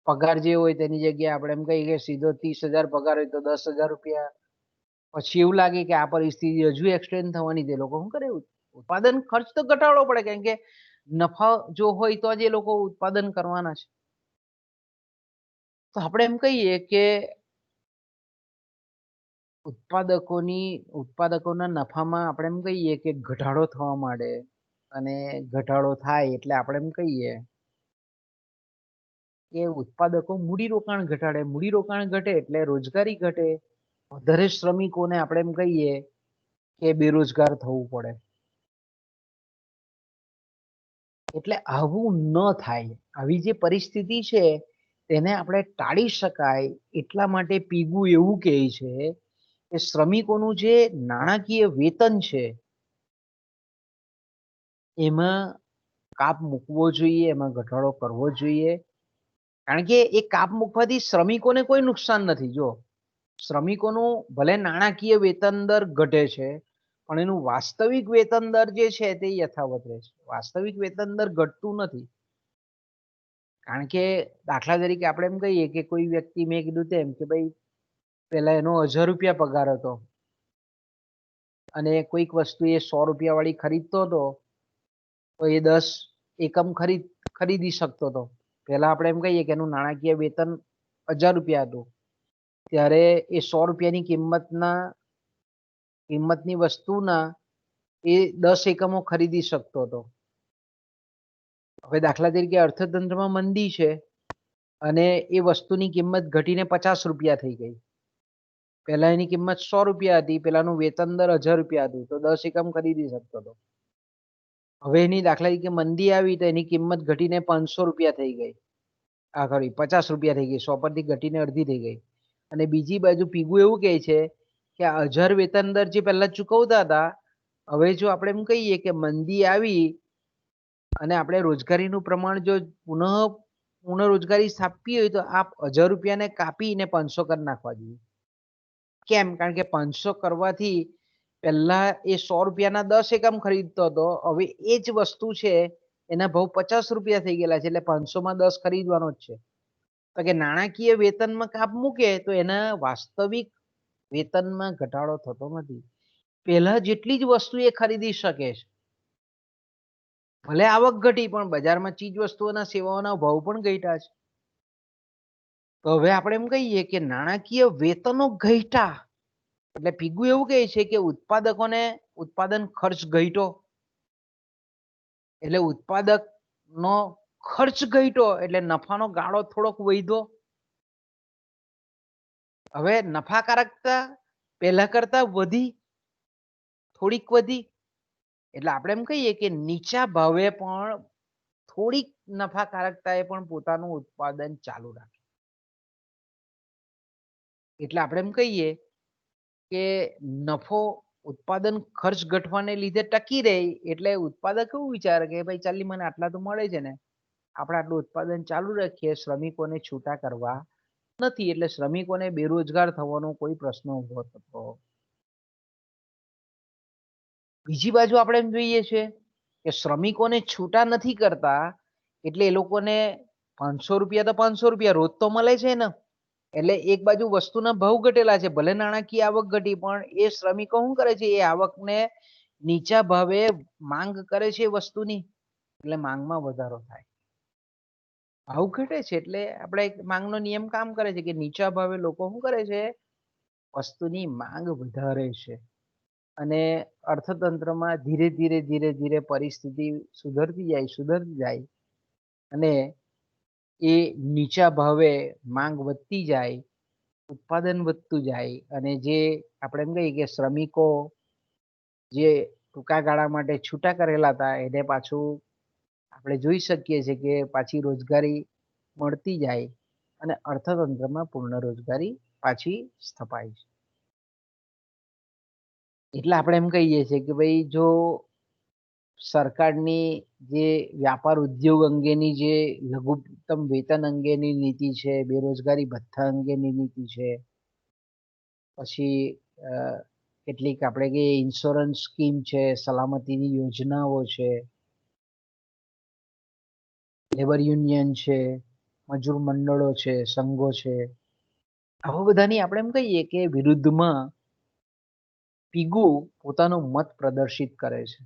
પગાર જે હોય તેની જગ્યાએ આપણે એમ કહીએ કે સીધો 30,000 પગાર હોય તો 10,000 રૂપિયા. પછી એવું લાગે કે આ પરિસ્થિતિ હજુ એક્સટેન્ડ થવાની, તે લોકો શું કરે, ઉત્પાદન ખર્ચ તો ઘટાડવો પડે, કારણ કે નફા જો હોય તો જ એ લોકો ઉત્પાદન કરવાના છે. તો આપણે એમ કહીએ કે ઉત્પાદકોના નફામાં આપણે એમ કહીએ કે ઘટાડો થવા માંડે, અને ઘટાડો થાય એટલે આપણે એમ કહીએ કે ઉત્પાદકો મૂડીરોકાણ ઘટાડે, મૂડીરોકાણ ઘટે એટલે રોજગારી ઘટે, વધારે શ્રમિકોને આપણે એમ કહીએ કે બેરોજગાર થવું પડે. એટલે આવું ન થાય, આવી જે પરિસ્થિતિ છે તેને આપણે ટાળી શકાય એટલા માટે પીગુ એવું કહે છે કે શ્રમિકોનું જે નાણાકીય વેતન છે એમાં કાપ મૂકવો જોઈએ, એમાં ઘટાડો કરવો જોઈએ. કારણ કે એ કાપ મૂકવાથી શ્રમિકોને કોઈ નુકસાન નથી. જો શ્રમિકોનું ભલે નાણાકીય વેતન દર ઘટે છે પણ એનું વાસ્તવિક વેતન દર જે છે તે યથાવત રહે છે. વાસ્તવિક વેતન દર ઘટતું નથી. કારણ કે દાખલા તરીકે આપણે એમ કહીએ કે કોઈ વ્યક્તિ, મેં કીધું તેમ કે ભાઈ પેલા એનો 1,000 રૂપિયા પગાર હતો અને કોઈક વસ્તુ એ 100 રૂપિયા વાળી ખરીદતો હતો તો એ 10 એકમ ખરીદી શકતો હતો. પહેલા આપણે એમ કહીએ કે એનું નાણાકીય વેતન 1,000 રૂપિયા હતું, ત્યારે એ 100 રૂપિયાની કિંમતની વસ્તુના એ 10 એકમો ખરીદી શકતો હતો. હવે દાખલા તરીકે અર્થતંત્રમાં મંદી છે અને એ વસ્તુની કિંમત ઘટીને 50 રૂપિયા થઈ ગઈ. પહેલા એની કિંમત 100 રૂપિયા હતી, પેલાનું વેતન દર 1,000 રૂપિયા હતું, તો 10 એકમ ખરીદી શકતો હતો. હવે એની દાખલા તરીકે મંદી આવી તો એની કિંમત ઘટીને 500 રૂપિયા થઈ ગઈ, 50 રૂપિયા થઈ ગઈ, 100 પરથી ઘટીને અડધી થઈ ગઈ. અને બીજી બાજુ પીગુ એવું કહે છે કે 1,000 વેતન દર જે પહેલા ચૂકવતા હતા, હવે જો આપણે એમ કહીએ કે મંદી આવી અને આપણે રોજગારીનું પ્રમાણ જો પૂર્ણ રોજગારી સ્થાપવી હોય તો આ 1,000 રૂપિયાને કાપીને 500 કરી નાખવા જોઈએ. કેમ? કારણ કે 500 કરવાથી પહેલા એ 100 રૂપિયાના 10 એકમ ખરીદતો હતો, હવે એ જ વસ્તુ છે એના ભાવ 50 રૂપિયા થઈ ગયેલા છે, એટલે 500માં 10 ખરીદવાનો જ છે. તો કે નાણાકીય વેતનમાં કાપ મૂકે તો એના વાસ્તવિક વેતનમાં ઘટાડો થતો નથી. પહેલા જેટલી જ વસ્તુ એ ખરીદી શકે છે. ભલે આવક ઘટી પણ બજારમાં ચીજ વસ્તુઓના સેવાઓના ભાવ પણ ઘટ્યા છે. તો હવે આપણે એમ કહીએ કે નાણાકીય વેતનો ઘટ્યા એટલે પીગુ એવું કહે છે કે ઉત્પાદકોને ઉત્પાદન ખર્ચ ઘટ્યો, એટલે ઉત્પાદકનો ખર્ચ ઘટ્યો એટલે નફાનો ગાળો થોડોક વધ્યો. હવે નફાકારકતા પહેલા કરતા થોડીક વધી, એટલે આપણે એમ કહીએ કે નીચા ભાવે પણ થોડીક નફાકારકતાએ પણ પોતાનું ઉત્પાદન ચાલુ રાખે. એટલે આપણે એમ કહીએ કે નફો ઉત્પાદન ખર્ચ ઘટવાને લીધે ટકી રહે, એટલે ઉત્પાદક એવું વિચારે કે ભાઈ ચાલી મને આટલા તો મળે છે ને, આપણે આટલું ઉત્પાદન ચાલુ રાખીએ, શ્રમિકોને છૂટા કરવા નથી, એટલે શ્રમિકોને બેરોજગાર થવાનો કોઈ પ્રશ્ન ઉભો થતો. બીજી બાજુ આપણે એમ જોઈએ છે કે શ્રમિકોને છૂટા નથી કરતા, એટલે એ લોકોને 500 રૂપિયા તો 500 રૂપિયા રોજ તો મળે છે ને. એટલે એક બાજુ વસ્તુના ભાવ ઘટેલા છે, ભલે નાણાકીય આવક ઘટી, પણ એ શ્રમિકો શું કરે છે, એ આવકને નીચા ભાવે માંગ કરે છે વસ્તુની, એટલે માંગમાં વધારો થાય. ભાવ ઘટે છે એટલે આપણે એક માંગનો નિયમ કામ કરે છે કે નીચા ભાવે લોકો શું કરે છે, વસ્તુની માંગ વધારે છે. અને અર્થતંત્રમાં ધીરે ધીરે પરિસ્થિતિ સુધરતી જાય અને એ નીચા ભાવે માંગ વધતી જાય, ઉત્પાદન વધતું જાય, અને જે આપણે એમ કહીએ કે શ્રમિકો જે ટૂંકા ગાળા માટે છૂટા કરેલા હતા એને પાછું આપણે જોઈ શકીએ છીએ કે પાછી રોજગારી મળતી જાય અને અર્થતંત્રમાં પૂર્ણ રોજગારી પાછી સ્થપાય છે. એટલે આપણે એમ કહીએ છીએ કે ભાઈ જો સરકારની જે વ્યાપાર ઉદ્યોગ અંગેની જે લઘુત્તમ વેતન અંગેની નીતિ છે, બેરોજગારી ભથ્થા અંગેની નીતિ છે, પછી કેટલીક આપણે કે ઇન્સ્યોરન્સ સ્કીમ છે, સલામતીની યોજનાઓ છે, લેબર યુનિયન છે, મજૂર મંડળો છે, સંઘો છે, આવા બધાની આપણે એમ કહીએ કે વિરુદ્ધમાં પીગુ પોતાનો મત પ્રદર્શિત કરે છે.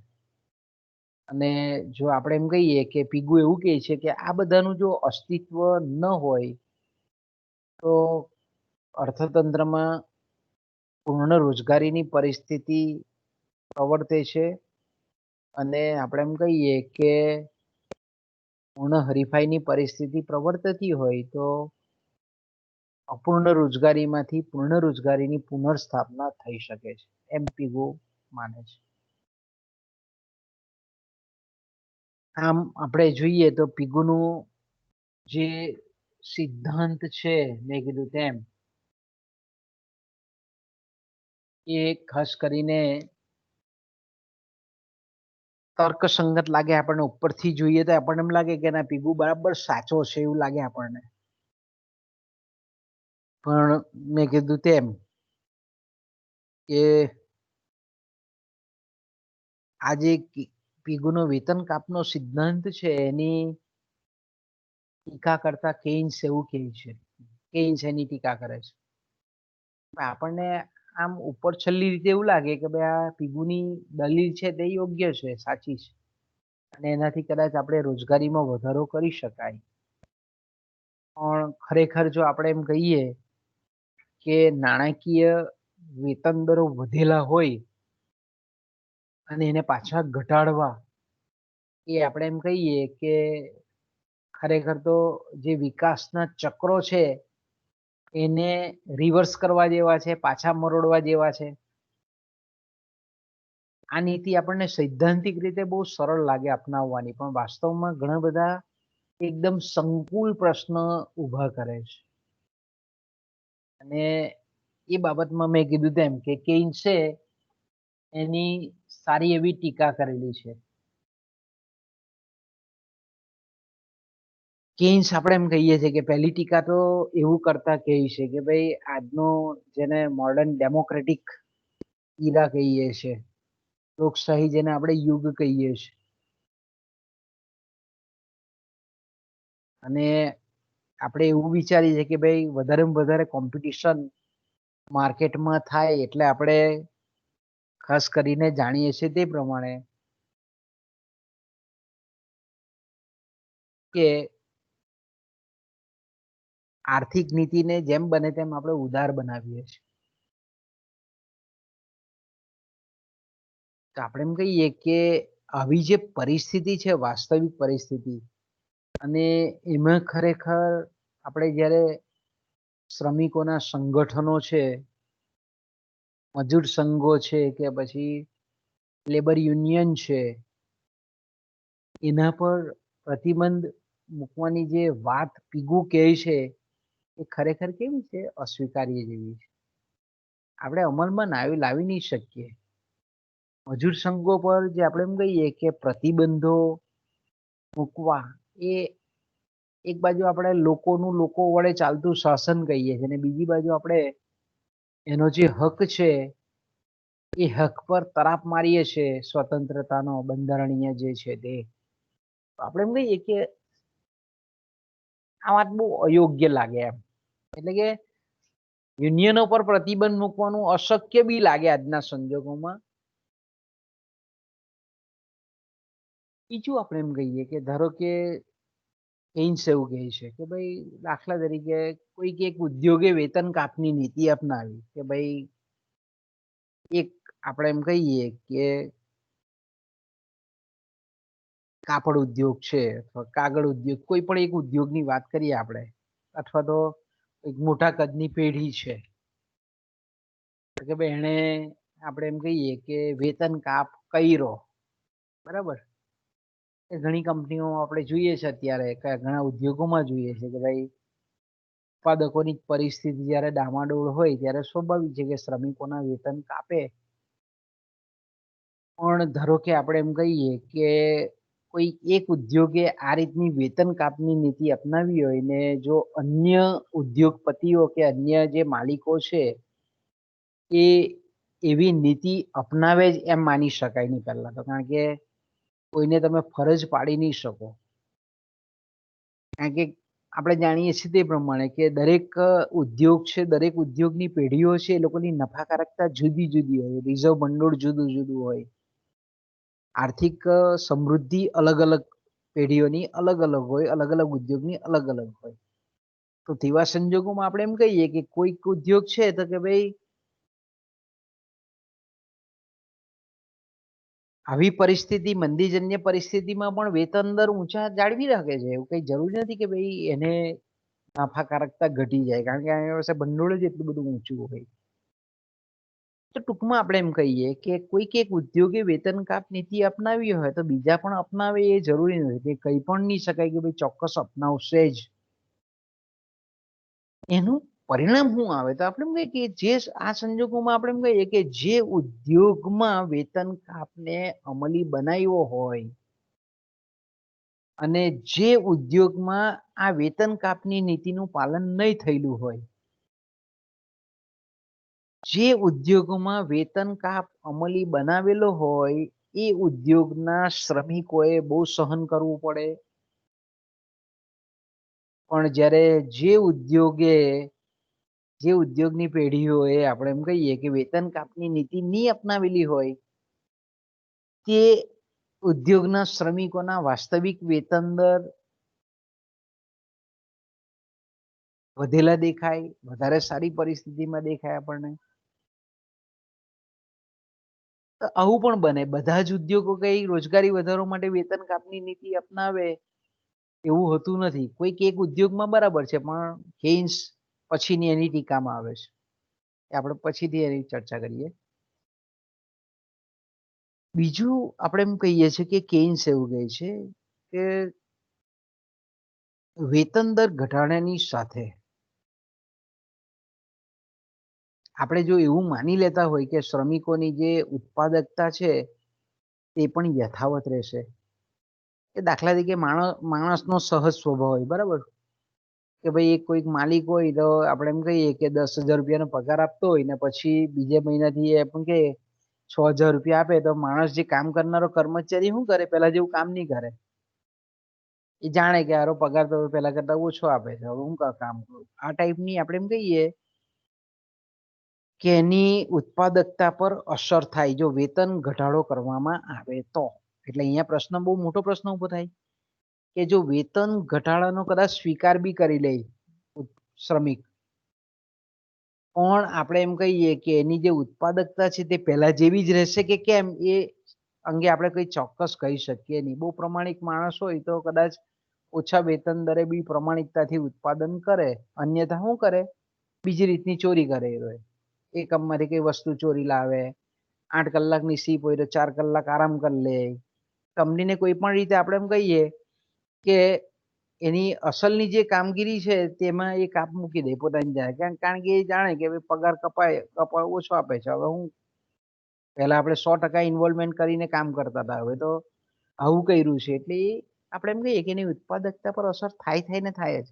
અને જો આપણે એમ કહીએ કે પીગુ એવું કહે છે કે આ બધાનું જો અસ્તિત્વ ન હોય તો અર્થતંત્રમાં પૂર્ણ રોજગારીની પરિસ્થિતિ પ્રવર્તે છે, અને આપણે એમ કહીએ કે પૂર્ણ હરીફાઈની પરિસ્થિતિ પ્રવર્તતી હોય તો અપૂર્ણ રોજગારીમાંથી પૂર્ણ રોજગારીની પુનર્સ્થાપના થઈ શકે છે, એમ પીગુ માને છે. આમ આપણે જોઈએ તો પીગુનું જે સિદ્ધાંત છે, મેં કીધું તેમ એ ખાસ કરીને તર્કસંગત લાગે આપણને. ઉપરથી જોઈએ તો આપણને એમ લાગે કે ના, પીગુ બરાબર સાચો છે એવું લાગે આપણને, પણ મેં કીધું તેમ કે આ જે પીગુનો વેતન કાપનો સિદ્ધાંત છે એની ટીકા કરતા કેઇન્સ એવું કહે છે, કેઇન્સ એની ટીકા કરે છે. આપણને આમ ઉપર છલ્લી રીતે એવું લાગે કે ભાઈ આ પીગુની દલીલ છે તે યોગ્ય છે, સાચી છે, અને એનાથી કદાચ આપણે રોજગારીમાં વધારો કરી શકાય. પણ ખરેખર જો આપણે એમ કહીએ કે નાણાકીય વેતન દરો વધેલા હોય અને એને પાછા ઘટાડવા, એ આપણે એમ કહીએ કે ખરેખર તો જે વિકાસના ચક્રો છે એને રિવર્સ કરવા જેવા છે, પાછા મરોડવા જેવા છે. આ નીતિ આપણને સૈદ્ધાંતિક રીતે બહુ સરળ લાગે અપનાવવાની, પણ વાસ્તવમાં ઘણા બધા એકદમ સંકુલ પ્રશ્ન ઊભા કરે છે. અને એ બાબતમાં મેં કીધું તેમ કે કેઇન્સે એની સારી એવી ટીકા કરેલી છે. કેઇન્સ આપણે એમ કહીએ છીએ કે પહેલી ટીકા તો એવું કરતા કહે છે કે ભાઈ આજનો જેને મોડર્ન ડેમોક્રેટિક ઈરા કહીએ છે, લોકશાહી જેને આપણે યુગ કહીએ છીએ, અને આપણે એવું વિચારીએ છીએ કે ભાઈ વધારેમાં વધારે કોમ્પિટિશન માર્કેટમાં થાય, એટલે આપણે ખાસ કરીને જાણીએ છીએ તે પ્રમાણે કે આર્થિક નીતિને જેમ બને તેમ આપણે ઉદાર બનાવીએ છીએ. તો આપણે એમ કહીએ કે આવી જે પરિસ્થિતિ છે, વાસ્તવિક પરિસ્થિતિ, અને એમાં ખરેખર આપણે જ્યારે શ્રમિકોના સંગઠનો છે, મજૂર સંઘો છે, કે પછી લેબર યુનિયન છે, એના પર પ્રતિબંધ મૂકવાની જે વાત પીગુ કહે છે એ ખરેખર કેવી છે, અસ્વીકાર્ય જેવી છે. આપણે અમલમાં લાવી નહીં શકીએ. મજૂર સંઘો પર જે આપણે એમ કહીએ કે પ્રતિબંધો મૂકવા, એ એક બાજુ આપણે લોકોનું લોકો વડે ચાલતું શાસન કહીએ છીએ અને બીજી બાજુ આપણે એનો જે હક છે એ હક પર તરાપ મારીએ છીએ સ્વતંત્રતાનો બંધારણીય જે છે તે. આપણે એમ કહીએ કે આ વાત બહુ અયોગ્ય લાગે એમ. એટલે કે યુનિયનો પર પ્રતિબંધ મૂકવાનું અશક્ય બી લાગે આજના સંજોગોમાં. બીજું આપણે એમ કહીએ કે ધારો કે કેન્સ એવું કહે છે કે ભાઈ દાખલા તરીકે કોઈક એક ઉદ્યોગે વેતન કાપની નીતિ અપનાવી કે ભાઈ એક આપણે એમ કહીએ કે કાપડ ઉદ્યોગ છે અથવા કાગળ ઉદ્યોગ, કોઈ પણ એક ઉદ્યોગની વાત કરીએ આપણે, અથવા તો એક મોટા કદની પેઢી છે કે ભાઈ એને આપણે એમ કહીએ કે વેતન કાપ કર્યો, બરાબર. એ ઘણી કંપનીઓ આપણે જોઈએ છે અત્યારે, ઘણા ઉદ્યોગોમાં જોઈએ છે કે ભાઈ ઉત્પાદકોની પરિસ્થિતિ જ્યારે ડામાડોળ હોય ત્યારે સ્વાભાવિક છે કે શ્રમિકોના વેતન કાપે. પણ ધારો કે આપણે એમ કહીએ કે કોઈ એક ઉદ્યોગે આ રીતની વેતન કાપની નીતિ અપનાવી હોય ને જો અન્ય ઉદ્યોગપતિઓ કે અન્ય જે માલિકો છે એ એવી નીતિ અપનાવે જ એમ માની શકાય નહીં પહેલા તો. કારણ કે કોઈને તમે ફરજ પાડી નહીં શકો. કારણ કે આપણે જાણીએ છીએ તે પ્રમાણે કે દરેક ઉદ્યોગ છે, દરેક ઉદ્યોગની પેઢીઓ છે, એ લોકોની નફાકારકતા જુદી જુદી હોય, રિઝર્વ ભંડોળ જુદું જુદું હોય, આર્થિક સમૃદ્ધિ અલગ અલગ પેઢીઓની અલગ અલગ હોય, અલગ અલગ ઉદ્યોગની અલગ અલગ હોય. તો તેવા સંજોગોમાં આપણે એમ કહીએ કે કોઈક ઉદ્યોગ છે તો કે ભાઈ આવી પરિસ્થિતિ, મંદીજન્ય પરિસ્થિતિમાં પણ વેતન દર ઊંચા જાળવી રાખે છે. એવું કઈ જરૂરી નથી કે ભાઈ એને નફાકારકતા ઘટી જાય, કારણ કે આ પાસે ભંડોળ જ એટલું બધું ઊંચું હોય. તો ટૂંકમાં આપણે એમ કહીએ કે કોઈક એક ઉદ્યોગે વેતન કાપ નીતિ અપનાવી હોય તો બીજા પણ અપનાવે એ જરૂરી નથી. કે કહી પણ નહીં શકાય કે ભાઈ ચોક્કસ અપનાવશે જ. એનું પરિણામ શું આવે તો આપણે એમ કહીએ કે જે આ સંજોગોમાં આપણે એમ કહીએ કે જે ઉદ્યોગમાં વેતન કાપને અમલી બનાવ્યો હોય અને જે ઉદ્યોગમાં આ વેતન કાપની નીતિનું પાલન નહીં થયેલું હોય, જે ઉદ્યોગમાં વેતન કાપ અમલી બનાવેલો હોય એ ઉદ્યોગના શ્રમિકોએ બહુ સહન કરવું પડે. પણ જ્યારે જે ઉદ્યોગની પેઢીઓએ આપણે એમ કહીએ કે વેતન કાપની નીતિ નહીં અપનાવેલી હોય તે ઉદ્યોગના શ્રમિકોના વાસ્તવિક વેતન દર વધેલા દેખાય, વધારે સારી પરિસ્થિતિમાં દેખાય આપણને. આવું પણ બને. બધા જ ઉદ્યોગો કઈ રોજગારી વધારવા માટે વેતન કાપની નીતિ અપનાવે એવું હોતું નથી. કોઈક એક ઉદ્યોગમાં બરાબર છે, પણ કેન્સ પછીની એની ટીકામાં આવે છે. આપણે પછીથી એની ચર્ચા કરીએ. બીજું આપણે એમ કહીએ છીએ કે કેન્સ એવું કહે છે કે વેતન દર ઘટાડાની સાથે આપણે જો એવું માની લેતા હોય કે શ્રમિકોની જે ઉત્પાદકતા છે તે પણ યથાવત રહેશે. કે દાખલા તરીકે માણસનો સહજ સ્વભાવ હોય, બરાબર, કે ભાઈ કોઈક માલિક હોય તો આપણે એમ કહીએ કે 10,000 રૂપિયાનો પગાર આપતો હોય ને પછી બીજે મહિનાથી એ પણ કે 6,000 રૂપિયા આપે તો માણસ જે કામ કરનારો કર્મચારી શું કરે? પેલા જેવું કામ નહીં કરે. એ જાણે કે આરો પગાર તો પેલા કરતા ઓછો આપે છે, હવે હું કામ કરું. આ ટાઈપની આપણે એમ કહીએ કે એની ઉત્પાદકતા પર અસર થાય જો વેતન ઘટાડો કરવામાં આવે તો. એટલે અહીંયા પ્રશ્ન, બહુ મોટો પ્રશ્ન ઉભો થાય કે જો વેતન ઘટાડાનો કદાચ સ્વીકાર બી કરી લે શ્રમિક, પણ આપણે એમ કહીએ કે એની જે ઉત્પાદકતા છે તે પહેલા જેવી જ રહેશે કે કેમ એ અંગે આપણે કઈ ચોક્કસ કહી શકીએ નહીં. બહુ પ્રમાણિક માણસ હોય તો કદાચ ઓછા વેતન દરે બી પ્રમાણિકતાથી ઉત્પાદન કરે, અન્યથા શું કરે? બીજી રીતની ચોરી કરે. એ કામમાંથી કઈ વસ્તુ ચોરી લાવે, 8 કલાકની શિપ હોય તો 4 કલાક આરામ કરી લે. કંપનીને કોઈ પણ રીતે આપણે એમ કહીએ કે એની અસલની જે કામગીરી છે તેમાં એ કાપ મૂકી દે પોતાની જાય. કારણ કે એ જાણે કે પગાર કપાય ઓછો આપે છે, હવે હું પહેલા આપણે 100% ઇન્વોલ્વમેન્ટ કરીને કામ કરતા હતા, હવે તો આવું કર્યું છે. એટલે આપણે એમ કહીએ કે એની ઉત્પાદકતા પર અસર થાય ને થાય જ.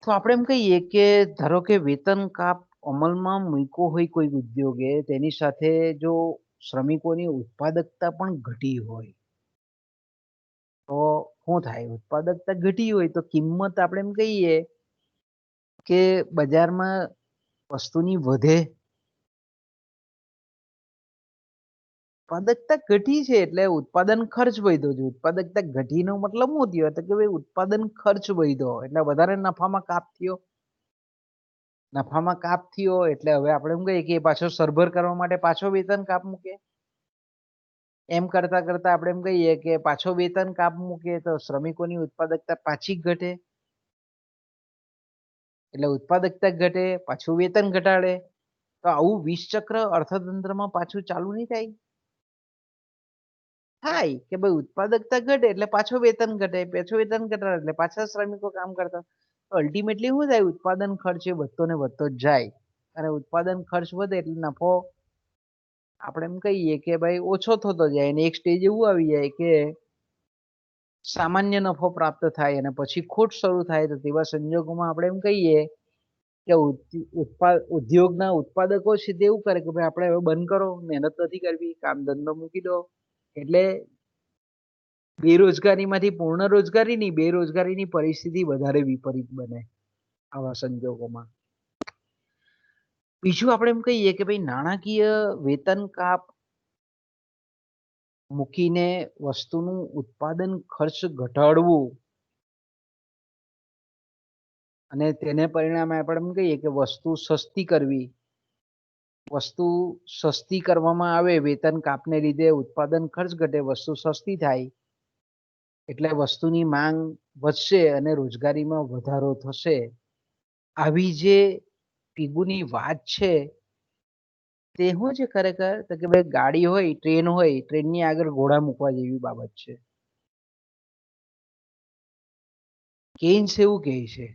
તો આપણે એમ કહીએ કે ધારો કે વેતન કાપ અમલમાં મૂક્યો હોય કોઈ ઉદ્યોગે, તેની સાથે જો શ્રમિકોની ઉત્પાદકતા પણ ઘટી હોય, તો શું થાય? ઉત્પાદકતા ઘટી હોય તો કિંમત આપણે એમ કહીએ કે બજારમાં વસ્તુની વધે. ઉત્પાદકતા ઘટી છે એટલે ઉત્પાદન ખર્ચ વધ્યો છે. ઉત્પાદકતા ઘટીનો મતલબ શું થયો? તો કે ભાઈ ઉત્પાદન ખર્ચ વધ્યો એટલે વધારે નફામાં કાપ થયો. નફામાં કાપ થયો એટલે હવે આપણે એમ કહીએ કે પાછો સરભર કરવા માટે પાછો વેતન કાપ મૂકે. એમ કરતા કરતા આપણે એમ કહીએ કે પાછો વેતન કાપ મૂકે તો શ્રમિકોની ઉત્પાદકતા પાછી ઘટે. એટલે ઉત્પાદકતા ઘટે, પાછું વેતન ઘટાડે. તો આવું 20 ચક્ર અર્થતંત્રમાં પાછું ચાલુ નહીં થાય? થાય કે ભાઈ ઉત્પાદકતા ઘટે એટલે પાછો વેતન ઘટે, પાછું વેતન ઘટાડે એટલે પાછા શ્રમિકો કામ કરતા. અલ્ટિમેટલી શું થાય? ઉત્પાદન ખર્ચ એ વધતો ને વધતો જ જાય. અને ઉત્પાદન ખર્ચ વધે એટલે નફો આપણે એમ કહીએ કે ભાઈ ઓછો થતો જાય અને એક સ્ટેજ એવું આવી જાય કે સામાન્ય નફો પ્રાપ્ત થાય અને પછી ખોટ શરૂ થાય. તો તેવા સંજોગોમાં આપણે એમ કહીએ કે ઉદ્યોગના ઉત્પાદકો છે તે એવું કરે કે ભાઈ આપણે હવે બંધ કરો, મહેનત નથી કરવી, કામ ધંધો મૂકી દો. એટલે બેરોજગારીમાંથી પૂર્ણ રોજગારીની બેરોજગારીની પરિસ્થિતિ વધારે વિપરીત બને આવા સંજોગોમાં. બીજું આપણે એમ કહીએ કે ભાઈ નાણાકીય વેતન કાપ મૂકીને વસ્તુનું ઉત્પાદન ખર્ચ ઘટાડવું અને તેને પરિણામે આપણે એમ કહીએ કે વસ્તુ સસ્તી કરવી. વસ્તુ સસ્તી કરવામાં આવે, વેતન કાપને લીધે ઉત્પાદન ખર્ચ ઘટે, વસ્તુ સસ્તી થાય એટલે વસ્તુની માંગ વધશે અને રોજગારીમાં વધારો થશે. આવી જે પીગુની વાત છે તે શું છે ખરેખર? તો કે ભાઈ ગાડી હોય, ટ્રેનની આગળ ઘોડા મૂકવા જેવી બાબત છે. કેન્સ એવું કહે છે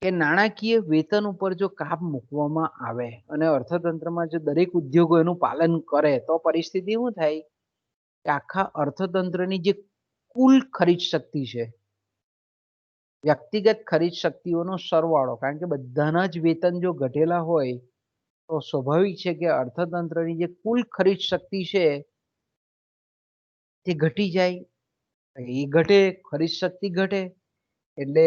કે નાણાકીય વેતન ઉપર જો કાપ મૂકવામાં આવે અને અર્થતંત્રમાં જો દરેક ઉદ્યોગો એનું પાલન કરે તો પરિસ્થિતિ શું થાય કે આખા અર્થતંત્રની જે કુલ ખરીદ શક્તિ છે, વ્યક્તિગત ખરીદ શક્તિઓનો સરવાળો, કારણ કે બધાના જ વેતન જો ઘટેલા હોય તો સ્વાભાવિક છે કે અર્થતંત્રની જે કુલ ખરીદ શક્તિ છે તે ઘટી જાય. એ ઘટે, ખરીદ શક્તિ ઘટે એટલે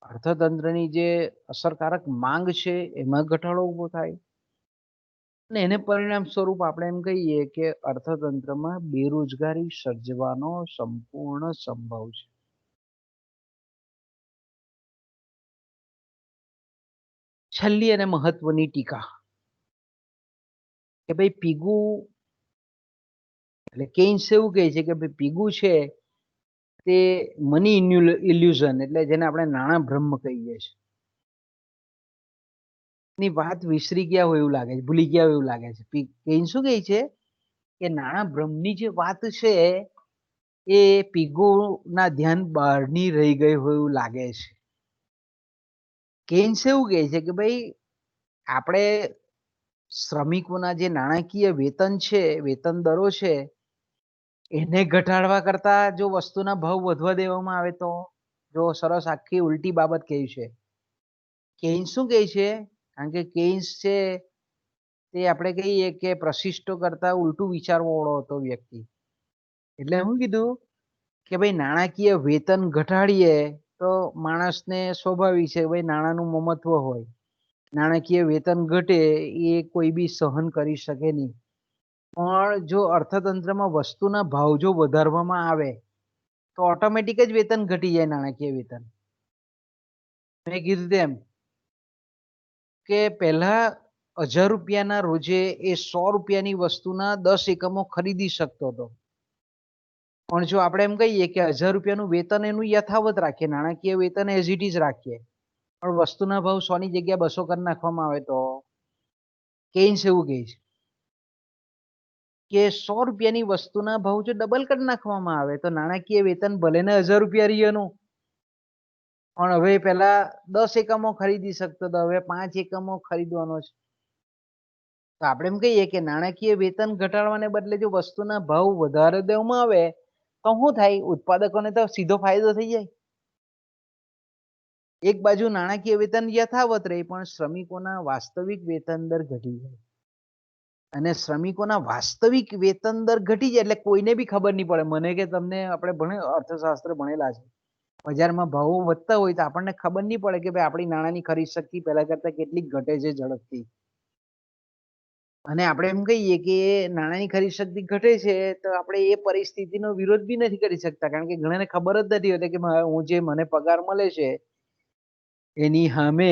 અર્થતંત્રની જે અસરકારક માંગ છે એમાં ઘટાડો ઊભો થાય અને એને પરિણામ સ્વરૂપ આપણે એમ કહીએ કે અર્થતંત્રમાં બેરોજગારી સર્જવાનો સંપૂર્ણ સંભવ છે. છેલ્લી અને મહત્વની ટીકા કે ભાઈ પીગુ એટલે કેન્સ એવું કહે છે કે ભાઈ પીગુ છે તે મની ઇલ્યુઝન એટલે જેને આપણે નાણાં બ્રહ્મ કહીએ છીએ ની વાત વિસરી ગયા હોય એવું લાગે છે, ભૂલી ગયા હોય એવું લાગે છે. કેન્સ શું કહે છે કે નાણાં બ્રહ્મની જે વાત છે એ પીગુના ધ્યાન બહારની રહી ગઈ હોય એવું લાગે છે. કેન્સ એવું કહે છે કે ભાઈ આપણે શ્રમિકોના જે નાણાકીય વેતન છે, વેતન દરો છે એને ઘટાડવા કરતા જો વસ્તુના ભાવ વધવા દેવામાં આવે તો, જો સરસ આખી ઉલટી બાબત કહી છે. કેન્સ શું કહે છે? કારણ કે કેન્સ છે તે આપણે કહીએ કે પ્રશિષ્ટો કરતા ઉલટું વિચારવાળો હતો વ્યક્તિ. એટલે શું કીધું કે ભાઈ નાણાકીય વેતન ઘટાડીએ તો માણસને સ્વાભાવિક છે ભાઈ નાણાંનું મમત્વ હોય. નાણાકીય વેતન ઘટે એ કોઈ બી સહન કરી શકે નહીં. પણ જો અર્થતંત્રમાં વસ્તુના ભાવ જો વધારવામાં આવે તો ઓટોમેટિક જ વેતન ઘટી જાય. નાણાકીય વેતન મેં કીધું તેમ કે પહેલા 1000 રૂપિયાના રોજે એ 100 રૂપિયાની વસ્તુના 10 એકમો ખરીદી શકતો હતો. પણ જો આપણે એમ કહીએ કે 1000 રૂપિયાનું વેતન એનું યથાવત રાખીએ, નાણાકીય વેતન એઝ ઇટ ઇઝ રાખીએ, પણ વસ્તુના ભાવ 100 ની જગ્યાએ 200 કરી નાખવામાં આવે તો કેન્સ એવું કહે છે કે 100 રૂપિયાની વસ્તુના ભાવ જો ડબલ કરી નાખવામાં આવે તો નાણાકીય વેતન ભલે ને 1000 રૂપિયા રહ્યું પણ હવે પેલા 10 એકમો ખરીદી શકતો તો હવે 5 એકમો ખરીદવાનો છે. તો આપણે એમ કહીએ કે નાણાકીય વેતન ઘટાડવાને બદલે જો વસ્તુના ભાવ વધારે દેવામાં આવે તો શું થાય? ઉત્પાદકોને તો સીધો ફાયદો થઈ જાય. એક બાજુ નાણાકીય વેતન યથાવત રહે પણ શ્રમિકોના વાસ્તવિક વેતન દર ઘટી જાય. અને શ્રમિકોના વાસ્તવિક વેતન દર ઘટી જાય એટલે કોઈને બી ખબર નહીં પડે. મને કે તમને આપણે અર્થશાસ્ત્ર ભણેલા છે. બજારમાં ભાવો વધતા હોય તો આપણને ખબર નહીં પડે કે ભાઈ આપણી નાણાંની ખરીદ શક્તિ પહેલા કરતા કેટલી ઘટે છે ઝડપથી. અને આપણે એમ કહીએ કે નાણાંની ખરીદ શક્તિ ઘટે છે તો આપણે એ પરિસ્થિતિનો વિરોધ બી નથી કરી શકતા, કારણ કે ઘણાને ખબર જ નથી હોતી કે હું જે મને પગાર મળે છે એની સામે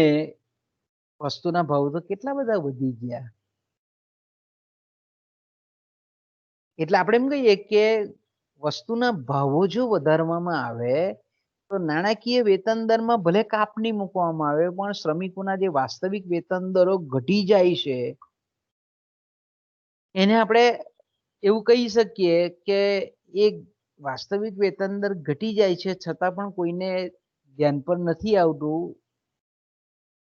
વસ્તુના ભાવ તો કેટલા બધા વધી ગયા. એટલે આપણે એમ કહીએ કે વસ્તુના ભાવો જો વધારવામાં આવે તો નાણાકીય વેતન દરમાં ભલે કાપ નહીં મૂકવામાં આવે પણ શ્રમિકોના જે વાસ્તવિક વેતન દરો ઘટી જાય છે એને આપણે એવું કહી શકીએ કે એ વાસ્તવિક વેતન દર ઘટી જાય છે છતાં પણ કોઈને ધ્યાન પર નથી આવતું.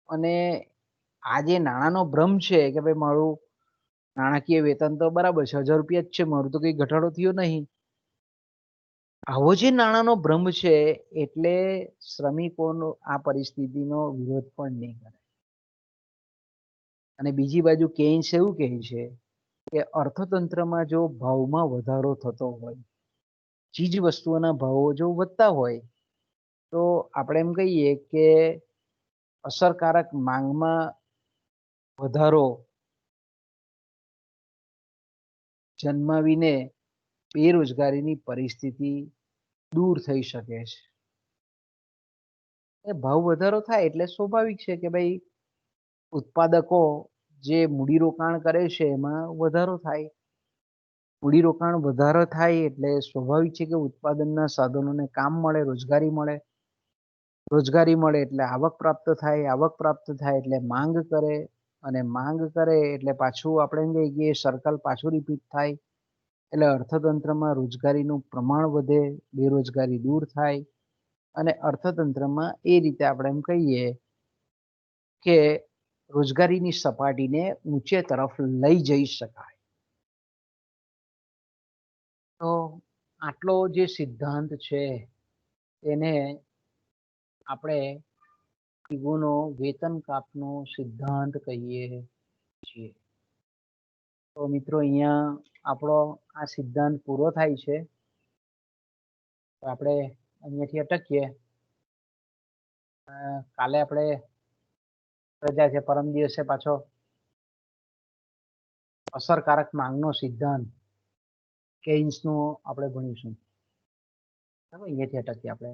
અને આ જે નાણાંનો ભ્રમ છે કે ભાઈ મારું નાણાકીય વેતન તો બરાબર છે, 1000 રૂપિયા જ છે, મારું તો કઈ ઘટાડો થયો નહીં. આવો જે નાણાંનો ભ્રમ છે એટલે શ્રમિકોનો આ પરિસ્થિતિનો વિરોધ પણ નહીં કરે. અને બીજી બાજુ કેન્સ એવું કહે છે કે અર્થતંત્રમાં જો ભાવમાં વધારો થતો હોય, ચીજ વસ્તુઓના ભાવો જો વધતા હોય તો આપણે એમ કહીએ કે અસરકારક માંગમાં વધારો જન્માવીને બેરોજગારીની પરિસ્થિતિ દૂર થઈ શકે છે. એ ભાવ વધારો થાય એટલે સ્વાભાવિક છે કે ભાઈ ઉત્પાદકો જે મૂડીરોકાણ કરે છે એમાં વધારો થાય. મૂડીરોકાણ વધારો થાય એટલે સ્વાભાવિક છે કે ઉત્પાદનના સાધનોને કામ મળે, રોજગારી મળે. રોજગારી મળે એટલે આવક પ્રાપ્ત થાય, આવક પ્રાપ્ત થાય એટલે માંગ કરે, અને માંગ કરે એટલે પાછું આપણે એમ કહીએ કે સર્કલ પાછું રિપીટ થાય. એટલે અર્થતંત્રમાં રોજગારીનું પ્રમાણ વધે, બેરોજગારી દૂર થાય અને અર્થતંત્રમાં એ રીતે આપણે એમ કહીએ કે રોજગારીની સપાટીને ઊંચે તરફ લઈ જઈ શકાય. તો આટલો જે સિદ્ધાંત છે એને આપણે ઇગોનો વેતન કાપનો સિદ્ધાંત કહીએ છીએ. તો મિત્રો અહીંયા આપણો આ સિદ્ધાંત પૂરો થાય છે. આપણે અહીંયાથી અટકીએ. કાલે આપણે રજા છે, પરમ દિવસે પાછો અસરકારક માંગનો સિદ્ધાંત કેન્સનો આપણે ભણીશું. અહીંયાથી અટકીએ આપણે.